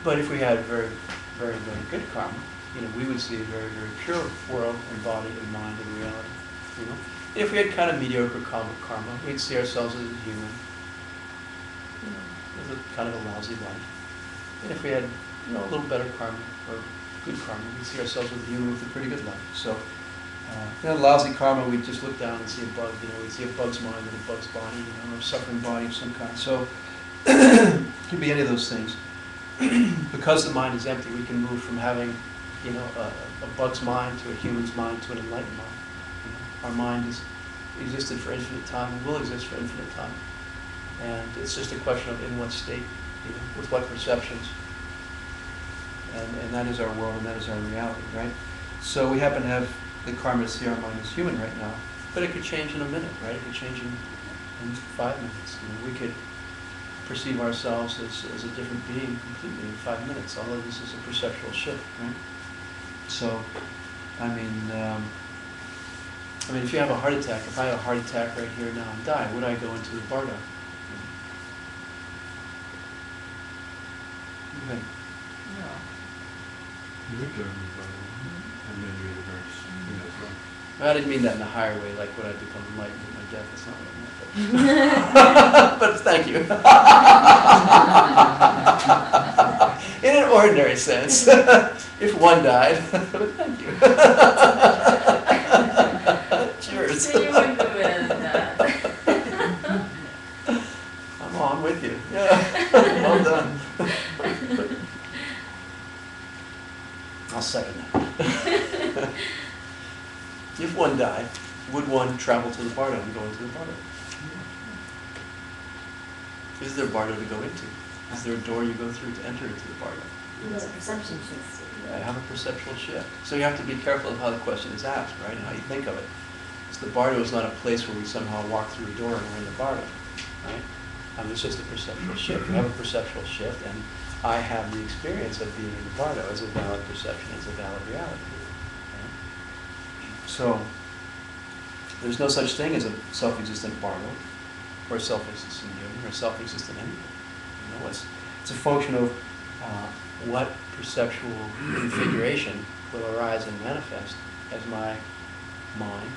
but if we had very, very, very good karma, you know, we would see a very, very pure world and body and mind and reality, you know. If we had kind of mediocre karma, we'd see ourselves as a human, you know, with a kind of a lousy life. And if we had, you know, a little better karma or good karma, we'd see ourselves as a human with a pretty good life. So, you know, lousy karma, we'd just look down and see a bug, you know, we'd see a bug's mind and a bug's body, you know, or a suffering body of some kind. So, it could be any of those things. Because the mind is empty, we can move from having, you know, a bug's mind to a human's mind to an enlightened mind. You know, our mind has existed for infinite time and will exist for infinite time. And it's just a question of in what state, you know, with what perceptions. And that is our world and that is our reality, right? So we happen to have the karma to see our mind as human right now, but it could change in a minute, right? It could change in 5 minutes. You know, we could perceive ourselves as a different being completely in 5 minutes, although this is a perceptual shift, right? So, I mean, if you have a heart attack, if I have a heart attack right here now and die, would I go into the bardo? What do you think? No. You would go in the bottom, and then you would emerge in as well. Well, I didn't mean that in a higher way, like would I become enlightened at my death? That's not what I meant. But thank you. In an ordinary sense, if one died. But thank you. Cheers. So you wouldn't do it as that. I'm with you. Yeah. Well done. I'll second that. If one died, would one travel to the bardo and go into the bardo? Is there a bardo to go into? Is there a door you go through to enter into the bardo? It's a perception shift. I have a perceptual shift. So you have to be careful of how the question is asked, right, and how you think of it. So the bardo is not a place where we somehow walk through a door and we're in the bardo, right? It's just a perceptual shift. We have a perceptual shift, and I have the experience of being in the bardo as a valid perception, as a valid reality. Right? So there's no such thing as a self-existent bardo, or self-existent human, or self-existent anything. You know, it's a function of what perceptual configuration will arise and manifest as my mind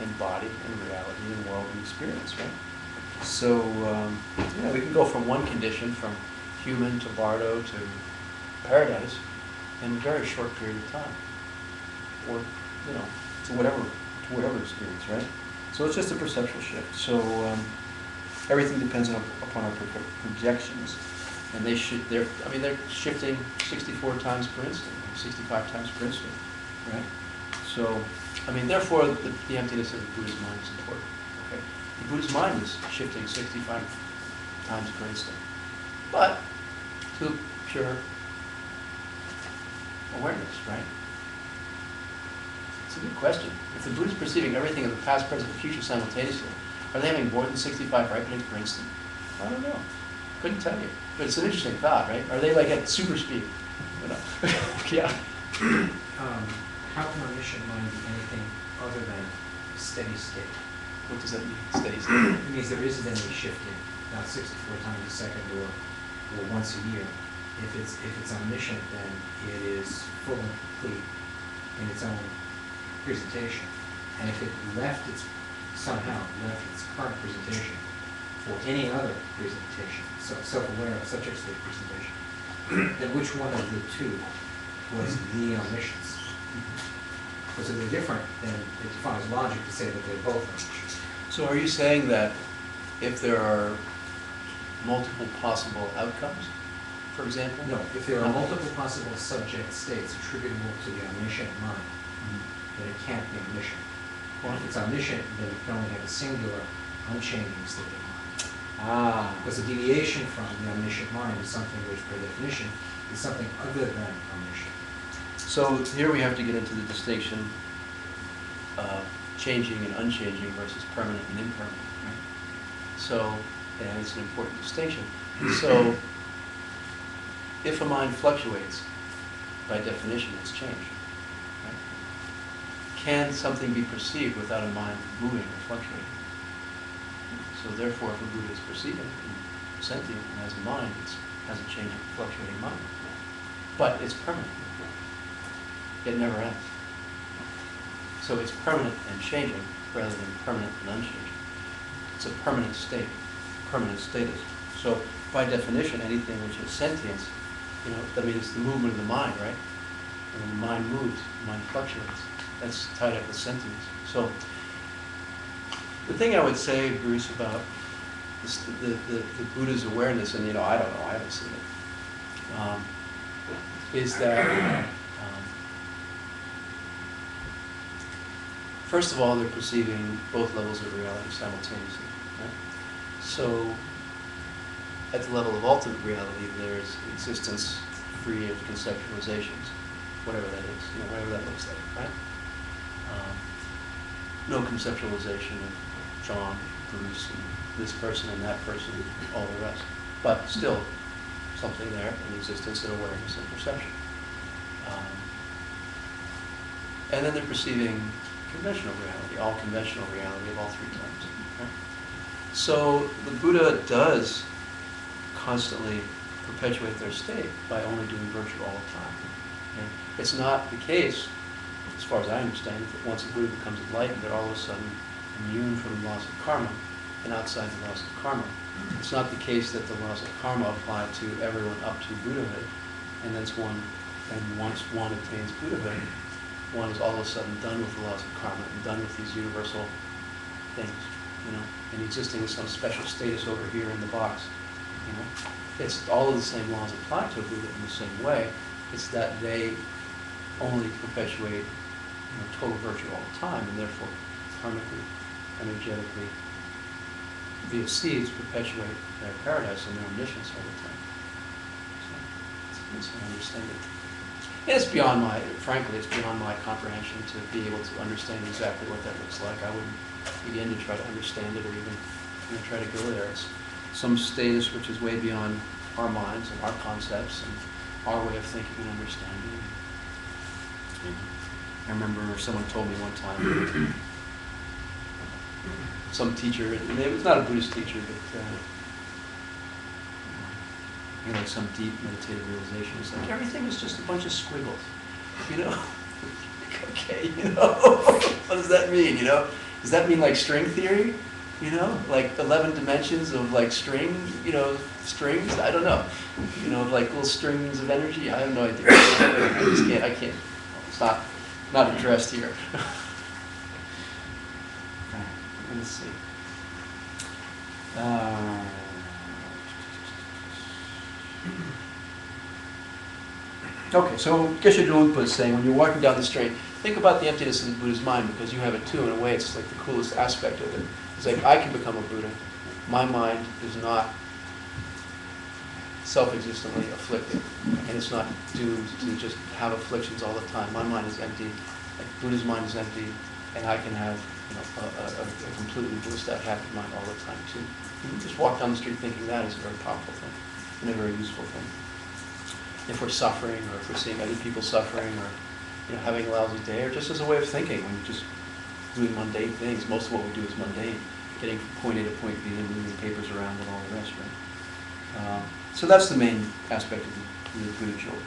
and body and reality and world and experience, right? So, you know, we can go from one condition, from human to bardo to paradise, in a very short period of time, or, you know, to whatever experience, right? So it's just a perceptual shift. So everything depends upon our projections, and they're shifting 64 times per instant, 65 times per instant, right? So, therefore, the emptiness of the Buddha's mind is important. Okay, the Buddha's mind is shifting 65 times per instant, but to pure awareness, right? It's a good question. If the Buddha is perceiving everything in the past, present, and future simultaneously, are they having more than 65 ripenings per instant? I don't know. Couldn't tell you. But it's an interesting thought, right? Are they like at super speed? You know? Yeah. How can omniscient mind be anything other than steady state? What does that mean? Steady state. It means there isn't any shifting, not 64 times a second or once a year. If it's omniscient, then it is full and complete in its own presentation. And if it somehow left its current presentation for any other presentation, self-aware subject-state presentation, then which one of the two was the omniscience? Because if they're different, then it defies logic to say that they're both omniscient. So are you saying that if there are multiple possible outcomes, for example? No, if there are multiple possible subject states attributable to the omniscient mind, then it can't be omniscient. Well, if it's omniscient, then it can only have a singular, unchanging state of mind. Ah. Because a deviation from the omniscient mind is something which, per definition, is something other than omniscient. So here we have to get into the distinction of changing and unchanging versus permanent and impermanent, right? So, and it's an important distinction. So, if a mind fluctuates, by definition, it's change. Right? Can something be perceived without a mind moving or fluctuating? So therefore, if a Buddha is perceiving and sentient and has a mind, it has a changing, fluctuating mind. But it's permanent. It never ends. So it's permanent and changing rather than permanent and unchanging. It's a permanent state, permanent status. So by definition, anything which is sentience, that means the movement of the mind, right? And when the mind moves, the mind fluctuates. That's tied up with sentience. So the thing I would say, Bruce, about this, the Buddha's awareness, and I don't know, I haven't seen it, is that first of all, they're perceiving both levels of reality simultaneously. Right? So, at the level of ultimate reality, there's existence free of conceptualizations, whatever that is, whatever that looks like, right? No conceptualization of John, Bruce, and this person and that person, and all the rest. But still, something there in existence and awareness and perception. And then they're perceiving conventional reality, all conventional reality of all three terms. Right? So the Buddha does constantly perpetuate their state by only doing virtue all the time. Okay? It's not the case, as far as I understand it, that once a Buddha becomes enlightened, they're all of a sudden immune from the laws of karma and outside the laws of karma. It's not the case that the laws of karma apply to everyone up to Buddhahood, and once one attains Buddhahood, one is all of a sudden done with the laws of karma and done with these universal things, and existing in some special status over here in the box. It's all of the same laws apply to a Buddha in the same way. It's that they only perpetuate total virtue all the time, and therefore karmically, energetically, via seeds perpetuate their paradise and their omniscience all the time. So that's how I understand it. And it's beyond frankly, it's beyond my comprehension to be able to understand exactly what that looks like. I wouldn't begin to try to understand it or even try to go there. It's some status which is way beyond our minds and our concepts and our way of thinking and understanding. I remember someone told me one time, some teacher, and it was not a Buddhist teacher, but some deep meditative realization. It's like everything is just a bunch of squiggles, Okay, what does that mean? Does that mean like string theory? Like 11 dimensions of like string, strings? I don't know. Like little strings of energy? I have no idea. I can't. It's not addressed here. Let's see. Okay, so Geshe Drolpa is saying, when you're walking down the street, think about the emptiness of the Buddha's mind, because you have it too. In a way, it's like the coolest aspect of it. It's like, I can become a Buddha. My mind is not self-existently afflicted, and it's not doomed to just have afflictions all the time. My mind is empty, like Buddha's mind is empty, and I can have a completely blissed out, happy mind all the time too. You just walk down the street thinking that is a very powerful thing, and a very useful thing. If we're suffering, or if we're seeing other people suffering, or having a lousy day, or just as a way of thinking, when you're just doing mundane things. Most of what we do is mundane, getting from point A to point B and moving papers around and all the rest, right? So that's the main aspect of the Buddha Jewel.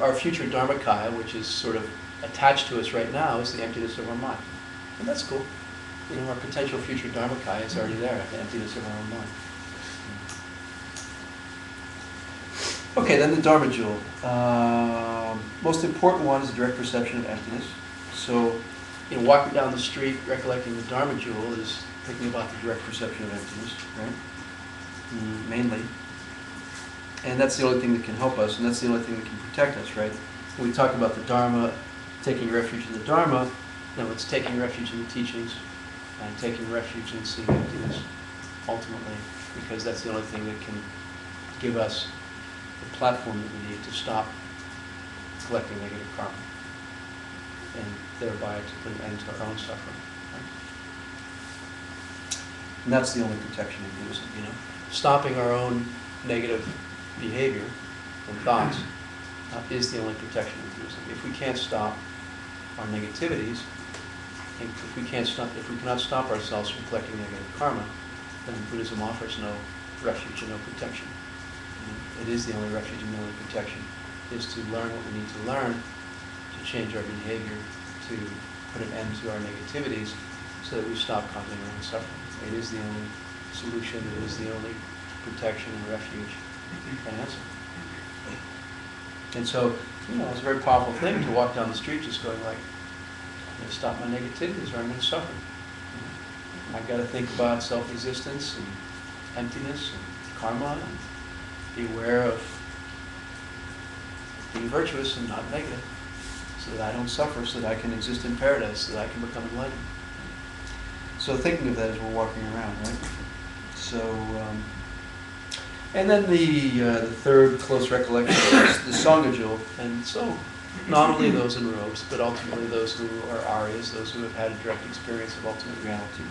Our future Dharmakaya, which is sort of attached to us right now, is the emptiness of our mind. And that's cool. Our potential future Dharmakaya is already there, the emptiness of our own mind. Okay, then the Dharma Jewel. Most important one is direct perception of emptiness. So, walking down the street, recollecting the Dharma Jewel is thinking about the direct perception of emptiness, right? Mainly. And that's the only thing that can help us, and that's the only thing that can protect us, right? When we talk about the Dharma, taking refuge in the Dharma, it's taking refuge in the teachings and taking refuge in seeing emptiness, ultimately, because that's the only thing that can give us the platform that we need to stop collecting negative karma, and thereby to put an end to our own suffering. Right? And that's the only protection in Buddhism, Stopping our own negative behavior and thoughts is the only protection in Buddhism. If we can't stop our negativities, and if we cannot stop ourselves from collecting negative karma, then Buddhism offers no refuge and no protection. It is the only refuge and the only protection, is to learn what we need to learn to change our behavior, to put an end to our negativities so that we stop causing our own suffering. It is the only solution, it is the only protection and refuge and answer. And so, it's a very powerful thing to walk down the street just going like, I'm going to stop my negativities or I'm going to suffer. I've got to think about self-existence and emptiness and karma and be aware of being virtuous and not negative, so that I don't suffer, so that I can exist in paradise, so that I can become enlightened. So thinking of that as we're walking around, right? So, and then the third close recollection is the Sangha jewel, and so not only those in robes, but ultimately those who are Aryas, those who have had a direct experience of ultimate reality.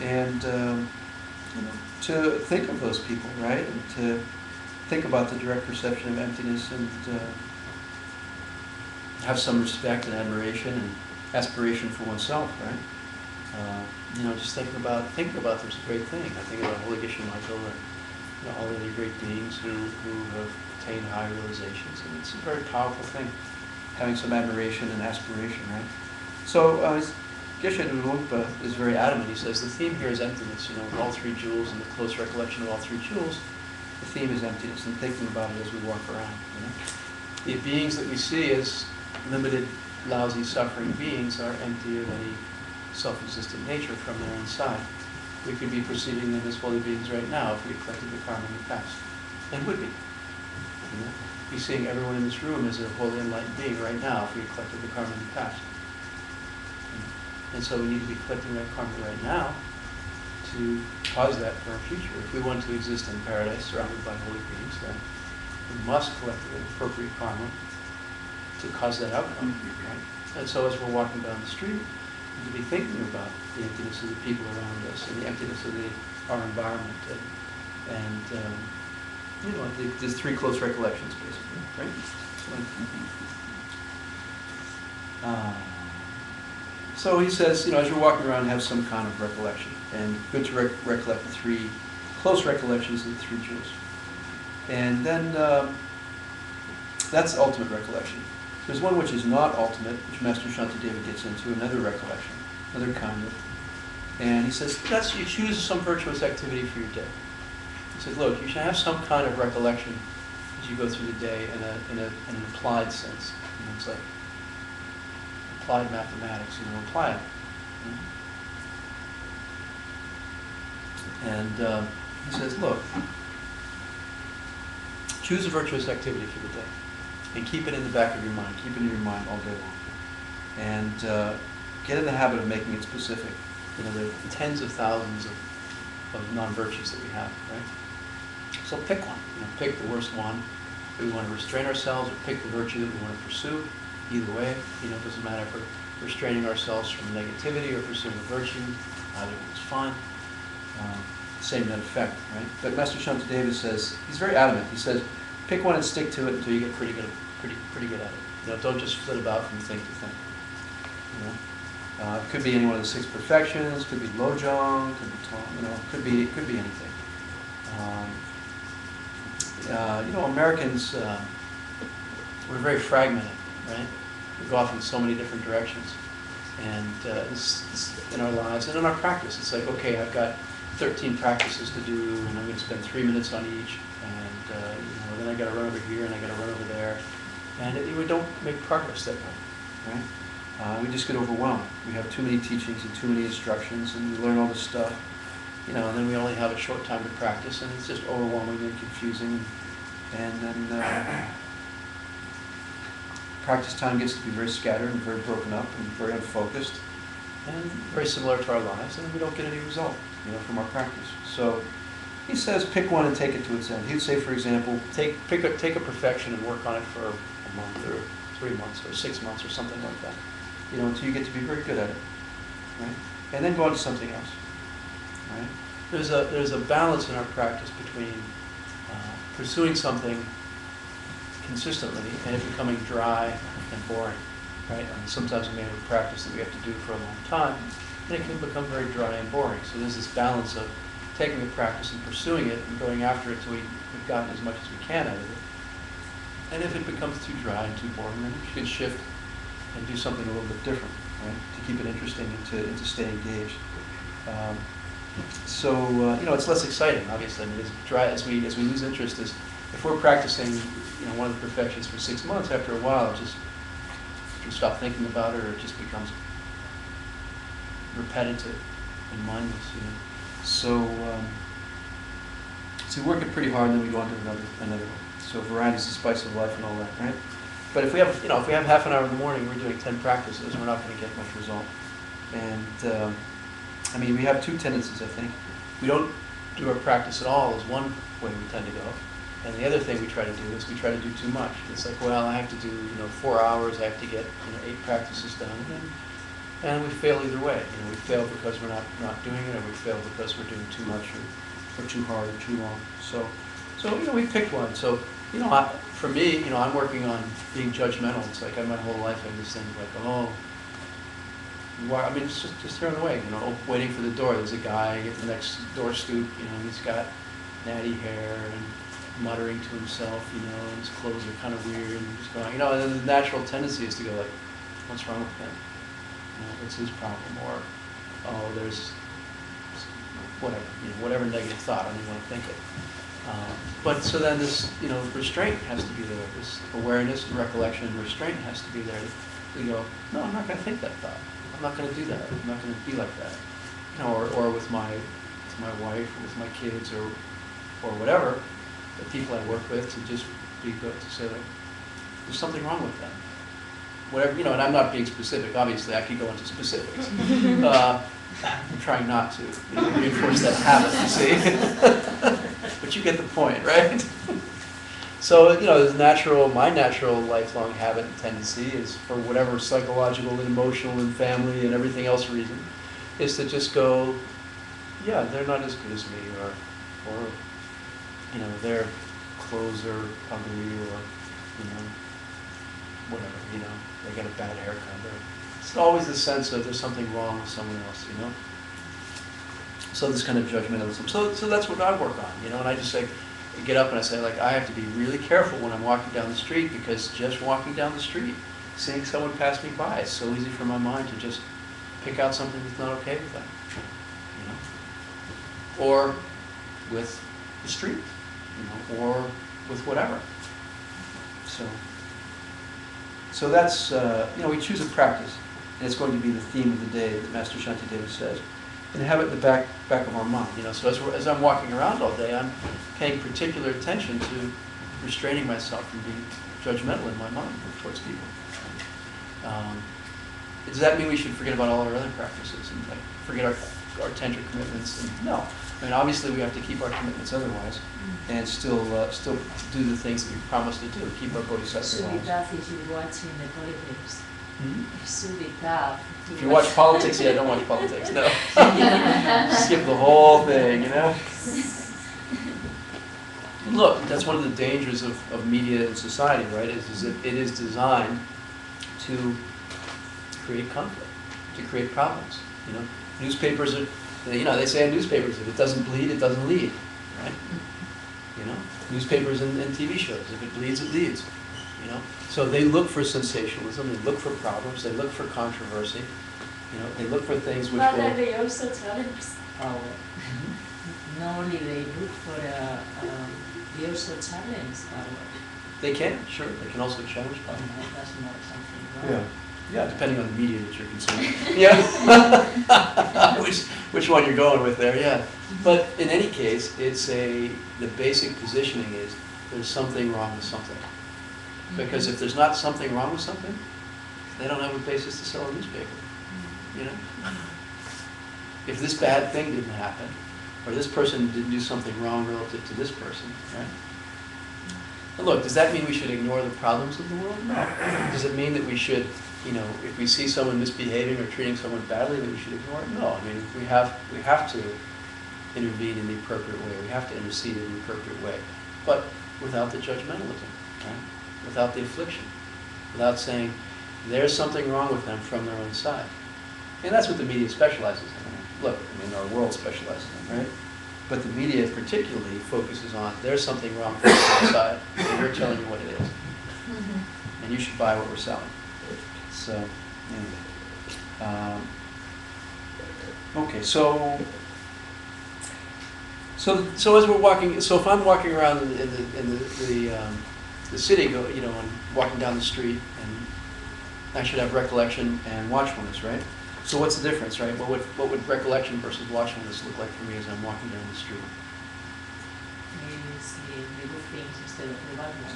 And to think of those people, right? And to think about the direct perception of emptiness and have some respect and admiration and aspiration for oneself, right? Just thinking about this great thing. I think about Holy Geshe Michael and all the other great beings who have attained high realizations, and it's a very powerful thing, having some admiration and aspiration, right? So Geshe Lungpa is very adamant. He says the theme here is emptiness. With all three jewels and the close recollection of all three jewels, the theme is emptiness, and thinking about it as we walk around. The beings that we see as limited, lousy, suffering beings are empty of any self-existent nature from their inside. We could be perceiving them as holy beings right now if we had collected the karma in the past, and would be. Be seeing everyone in this room as a holy enlightened being right now if we had collected the karma in the past. And so we need to be collecting that karma right now to cause that for our future. If we want to exist in paradise surrounded by holy beings, then we must collect the appropriate karma to cause that outcome. Right? And so as we're walking down the street, we need to be thinking about the emptiness of the people around us and the emptiness of our environment and there's three close recollections, basically, right? So he says, as you're walking around, have some kind of recollection, and good to recollect the three close recollections of the three jewels. And then that's ultimate recollection. There's one which is not ultimate, which Master Shantideva gets into, another recollection, another kind of. And he says, you choose some virtuous activity for your day. He says, look, you should have some kind of recollection as you go through the day in an applied sense. It's like applied mathematics, apply it. And he says, look, choose a virtuous activity for the day and keep it in the back of your mind. Keep it in your mind all day long. And get in the habit of making it specific. There are tens of thousands of non-virtues that we have, right? So pick one. Pick the worst one. Do we want to restrain ourselves or pick the virtue that we want to pursue? Either way, it doesn't matter if we're restraining ourselves from negativity or pursuing a virtue. Either one's fine. Same net effect, right? But Master Shantideva says, he's very adamant. He says, pick one and stick to it until you get pretty good at it. Don't just flit about from thing to thing. It could be any one of the six perfections. Could be lojong. Could be tong. Could be anything. Americans, we're very fragmented, right? We go off in so many different directions. And this in our lives and in our practice, it's like, okay, I've got 13 practices to do, and I'm going to spend 3 minutes on each, and then I got to run over here, and I got to run over there, and we don't make progress that way, right? we just get overwhelmed. We have too many teachings and too many instructions, and we learn all this stuff, and then we only have a short time to practice, and it's just overwhelming and confusing. And then practice time gets to be very scattered and very broken up and very unfocused, and very similar to our lives, and we don't get any result, from our practice. So he says, pick one and take it to its end. He'd say, for example, take a perfection and work on it for a month or 3 months or 6 months or something like that, until you get to be very good at it, right? And then go on to something else, right? There's a balance in our practice between pursuing something consistently and it becoming dry and boring, right? I mean, sometimes we may have a practice that we have to do for a long time, and it can become very dry and boring. So there's this balance of taking a practice and pursuing it and going after it till we've gotten as much as we can out of it. And if it becomes too dry and too boring, then we should shift and do something a little bit different, right? To keep it interesting and to stay engaged. It's less exciting, obviously. I mean, as dry as we lose interest, if we're practicing, one of the perfections for 6 months, after a while, it just you stop thinking about it, or it just becomes repetitive and mindless, So we work it pretty hard, and then we go on to another one. So variety is the spice of life and all that, right? But if we have half an hour in the morning, we're doing 10 practices, we're not going to get much result. And we have two tendencies, I think. We don't do our practice at all is one way we tend to go. And the other thing we try to do is we try to do too much. It's like, well, I have to do 4 hours, I have to get 8 practices done, and we fail either way. We fail because we're not doing it, or we fail because we're doing too much or too hard or too long. So we picked one. So for me, I'm working on being judgmental. It's like my whole life I have this thing like, oh. Why, it's just here on the way, waiting for the door. There's a guy at the next door stoop, he's got natty hair and muttering to himself, and his clothes are kind of weird, and he's going, and then the natural tendency is to go like, what's wrong with him? What's his problem? Or, oh, there's whatever, whatever negative thought, I don't even want to think it. But so then this, restraint has to be there. This awareness, recollection, and restraint has to be there. We go, no, I'm not going to think that thought. I'm not going to do that. I'm not going to be like that. Or with my wife, or with my kids, or whatever, the people I work with, to just be good, to say like, there's something wrong with them. Whatever, and I'm not being specific. Obviously, I could go into specifics. I'm trying not to reinforce that habit, you see. But you get the point, right? So, my natural lifelong habit and tendency is, for whatever psychological and emotional and family and everything else reason, is to just go, yeah, they're not as good as me, or their clothes are ugly, or, whatever, they got a bad haircut. It's always the sense of there's something wrong with someone else, So this kind of judgmentalism. So that's what I work on, and I just say, get up and I say, like, I have to be really careful when I'm walking down the street, because just walking down the street, seeing someone pass me by, it's so easy for my mind to just pick out something that's not okay with them, Or with the street, or with whatever. So that's, we choose a practice, and it's going to be the theme of the day that Master Shantideva says, and have it in the back of our mind. So as I'm walking around all day, I'm paying particular attention to restraining myself from being judgmental in my mind towards people. Does that mean we should forget about all our other practices and forget our tantric commitments? And no. Obviously we have to keep our commitments otherwise, and still do the things that we promised to do, keep our bodhisattva lives. It should be tough if you're watching the politics. It should be tough. If you watch politics, don't watch politics, no. Skip the whole thing, Look, that's one of the dangers of media and society, right? Is that it is designed to create conflict, to create problems, Newspapers are, they say in newspapers, if it doesn't bleed, it doesn't lead, right? Newspapers and TV shows, if it bleeds, it leads, So they look for sensationalism, they look for problems, they look for controversy, they look for things which but will... they also challenge power. Not only they look for they also challenge power. They can, sure, they can also challenge power. That's not something wrong. Yeah, depending on the media that you're consuming. Yeah. which one you're going with there, yeah. But in any case, the basic positioning is there's something wrong with something. Because if there's not something wrong with something, they don't have a basis to sell a newspaper, you know? If this bad thing didn't happen, or this person didn't do something wrong relative to this person, right? And look, does that mean we should ignore the problems of the world? No. Does it mean that we should, you know, if we see someone misbehaving or treating someone badly, that we should ignore it? No. I mean, we have to intervene in the appropriate way. We have to intercede in the appropriate way, but without the judgmentalism, right? Without the affliction, without saying there's something wrong with them from their own side. And that's what the media specializes in. Look, I mean, our world specializes in, right? But the media particularly focuses on there's something wrong from the other side, and we're telling you what it is. And you should buy what we're selling. So, anyway. Okay, so as we're walking, so if I'm walking around in the city, you know, and walking down the street, and I should have recollection and watchfulness, right? So what's the difference, right? What would recollection versus watchfulness look like for me as I'm walking down the street? Maybe see the good things instead of the bad ones.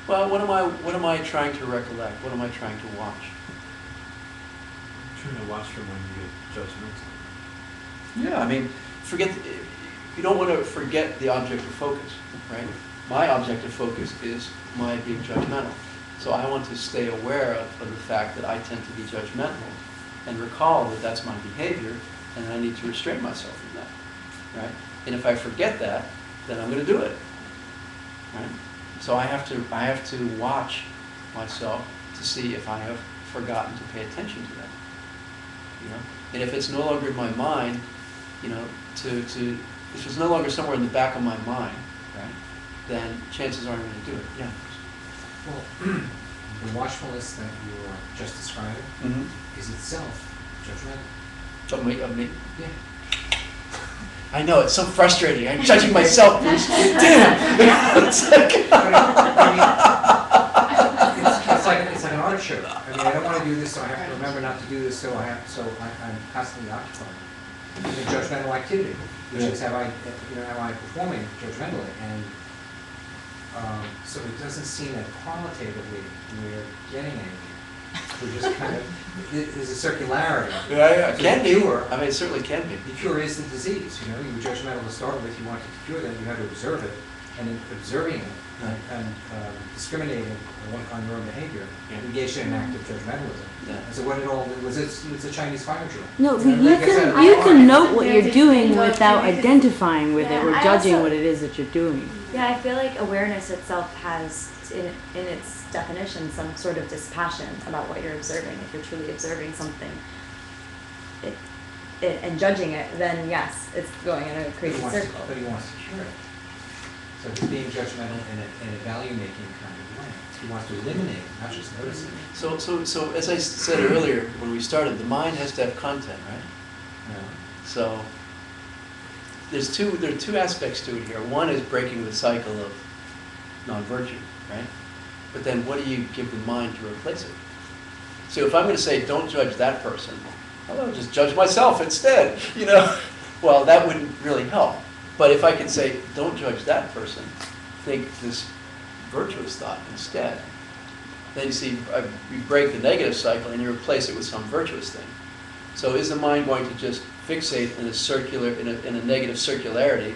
Well, what am I trying to recollect? What am I trying to watch? I'm trying to watch from when you get judgmental. Yeah, I mean, you don't want to forget the object of focus, right? My object of focus is my being judgmental. So I want to stay aware of the fact that I tend to be judgmental and recall that that's my behavior, and I need to restrain myself from that, right? And if I forget that, then I'm going to do it, right? So I have to watch myself to see if I have forgotten to pay attention to that, you know? And if it's no longer in my mind, you know, if it's no longer somewhere in the back of my mind, right, then chances are I'm going to do it. Yeah. Well, the watchfulness that you were just describing is itself judgmental. Of me? Yeah. I know, it's so frustrating. I'm judging myself, Bruce. Damn! It's like, it's like an artichoke. I mean, I don't want to do this, so I have to remember not to do this, so I'm constantly occupied. It's a judgmental activity, which is am I performing judgmentally? And so it doesn't seem that qualitatively we're getting anywhere. We're just kind of, there's a circularity. yeah, it can be. Cure, I mean, it certainly can be. the cure is the disease, you know, you were judgmental to start with, you wanted to cure them, you had to observe it, and in observing it and discriminating on your own behavior, engaged in an act of judgmentalism. Yeah. And so what it all was, it's a Chinese fire drill. No, You but know, you like I said, can art. note what you're doing without identifying with it or Yeah, I judging also- what it is that you're doing. Yeah, I feel like awareness itself has, in its definition, some sort of dispassion about what you're observing. If you're truly observing something and judging it, then yes, it's going in a crazy circle. But he wants to cure it. So he's being judgmental in a value-making kind of way. He wants to eliminate it, not just notice it. So as I said earlier when we started, the mind has to have content, right? You know? So there are two aspects to it here. One is breaking the cycle of non-virtue, right? But then what do you give the mind to replace it? So if I'm going to say, don't judge that person, I'll just judge myself instead, you know? Well, that wouldn't really help. But if I could say, don't judge that person, think this virtuous thought instead, then you see, you break the negative cycle and you replace it with some virtuous thing. So is the mind going to just fixate in a negative circularity?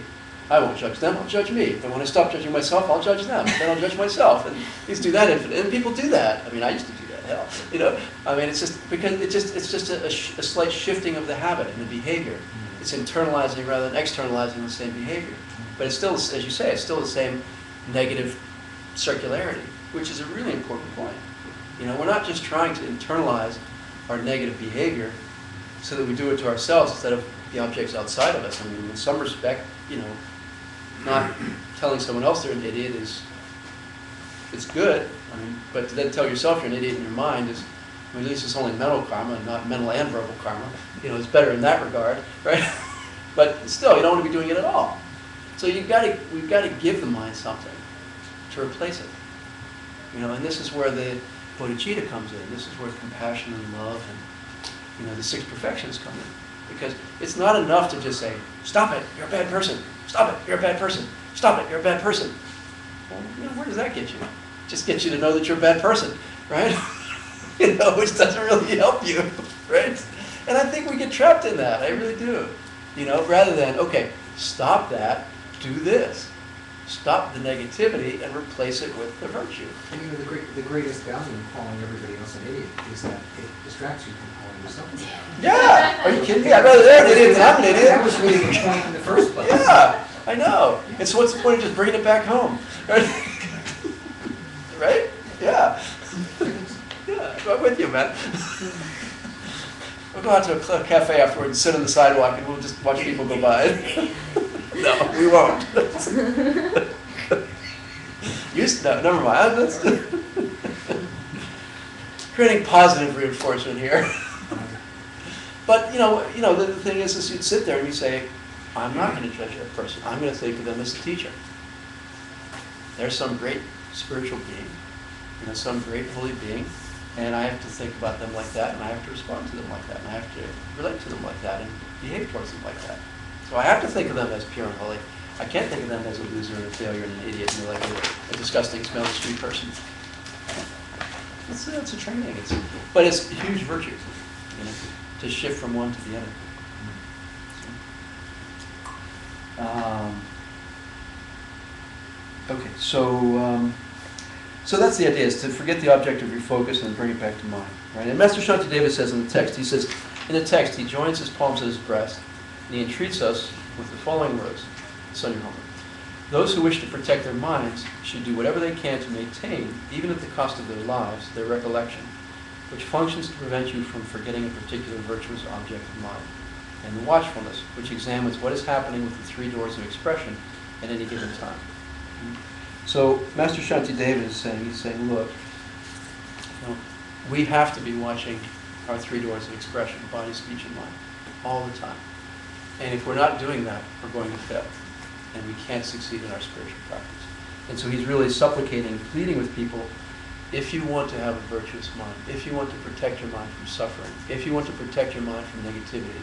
I won't judge them, I'll judge me. If I want to stop judging myself, I'll judge them. Then I'll judge myself. And you do that infinite. And people do that. I mean, I used to do that, hell. You know, I mean, it's just because it's just a slight shifting of the habit and the behavior. It's internalizing rather than externalizing the same behavior. But it's still, as you say, it's still the same negative circularity, which is a really important point. You know, we're not just trying to internalize our negative behavior so that we do it to ourselves instead of the objects outside of us. I mean, in some respect, you know, not telling someone else they're an idiot it's good. I mean, but to then tell yourself you're an idiot in your mind is, I mean, at least it's only mental karma and not mental and verbal karma. You know, it's better in that regard, right? But still, you don't want to be doing it at all. So we've got to give the mind something to replace it. You know, and this is where bodhicitta comes in. This is where compassion and love and, you know, the 6 perfections come in. Because it's not enough to just say, stop it, you're a bad person. Stop it, you're a bad person. Stop it, you're a bad person. Well, you know, where does that get you? Just get you to know that you're a bad person, right? You know, which doesn't really help you, right? And I think we get trapped in that. I really do. You know, rather than, okay, stop that, do this. Stop the negativity and replace it with the virtue. And you know, the greatest value in calling everybody else an idiot is that it distracts you from calling yourself an idiot. Yeah! Are you kidding me? I'd rather they're an idiot than I'm an idiot. That was really the point in the first place. Yeah, I know. And so what's the point of just bringing it back home? Right? Right? Yeah. Yeah, I'm with you, man. We'll go out to a cafe afterward and sit on the sidewalk and we'll just watch people go by. No, we won't. No, never mind. That's creating positive reinforcement here. But you know, the thing is you'd sit there and you say, I'm not going to judge that person. I'm going to think of them as a teacher. There's some great spiritual being, you know, some great holy being, and I have to think about them like that, and I have to respond to them like that, and I have to relate to them like that, and behave towards them like that. So I have to think of them as pure and holy. I can't think of them as a loser and a failure and an idiot and like a disgusting, smelly street person. It's a training. But it's a huge virtue, you know, to shift from one to the other. Okay, so that's the idea, is to forget the object of your focus and bring it back to mind. Right? And Master Shantideva says in the text, he joins his palms at his breast, and he entreats us with the following words. It's on your homework. Those who wish to protect their minds should do whatever they can to maintain, even at the cost of their lives, their recollection, which functions to prevent you from forgetting a particular virtuous object of mind, and the watchfulness, which examines what is happening with the 3 doors of expression at any given time. So Master Shantideva is saying, look, you know, we have to be watching our 3 doors of expression, body, speech, and mind, all the time. And if we're not doing that, we're going to fail. And we can't succeed in our spiritual practice. And so he's really supplicating, pleading with people, if you want to have a virtuous mind, if you want to protect your mind from suffering, if you want to protect your mind from negativity,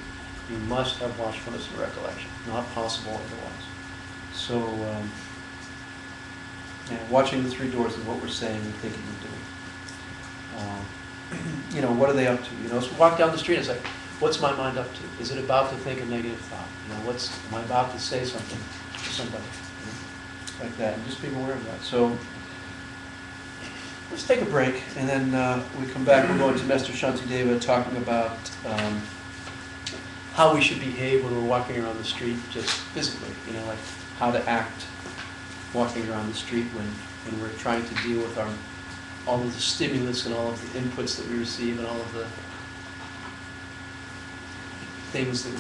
you must have watchfulness and recollection. Not possible otherwise. So, watching the 3 doors of what we're saying and thinking and doing. You know, what are they up to? You know, so walk down the street and say, what's my mind up to? Is it about to think a negative thought? You know, am I about to say something to somebody? You know, like that, and just be aware of that. So let's take a break, and then we come back. We're going to Master Shantideva talking about how we should behave when we're walking around the street, just physically. You know, like how to act walking around the street when we're trying to deal with all of the stimulus and all of the inputs that we receive and all of the things that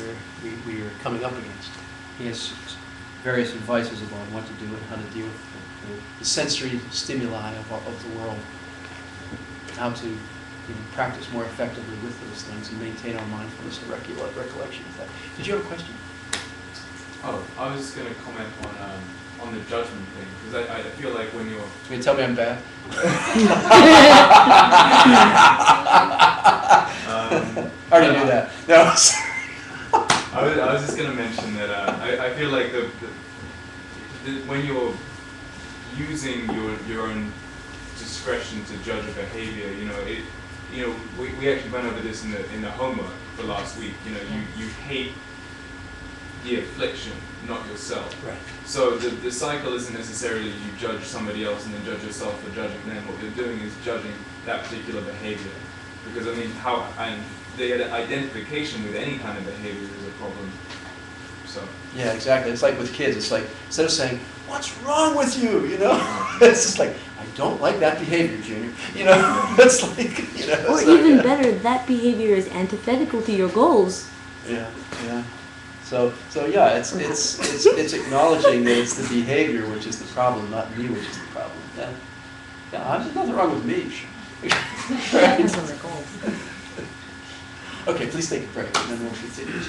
we are coming up against. He has various advices about what to do and how to deal with the sensory stimuli of the world, how to practice more effectively with those things and maintain our mindfulness and recollection of that. Did you have a question? Oh, I was just going to comment on the judgment thing, because I feel like when you're... Can you tell me I'm bad? I already knew that. No. I was just going to mention that I feel like when you're using your own discretion to judge a behavior, we actually went over this in the homework for last week. You hate the affliction, not yourself. Right. So the cycle isn't necessarily you judge somebody else and then judge yourself for judging them. What you're doing is judging that particular behavior, because the identification with any kind of behavior is a problem. So. Yeah, exactly. It's like with kids. It's like, instead of saying, what's wrong with you? It's just like, I don't like that behavior, Junior. It's like, Or it's even like, better, that behavior is antithetical to your goals. Yeah. So yeah, it's acknowledging that it's the behavior which is the problem, not me which is the problem. Yeah, there's nothing wrong with me. Right? Okay, please take a break, and then we'll continue.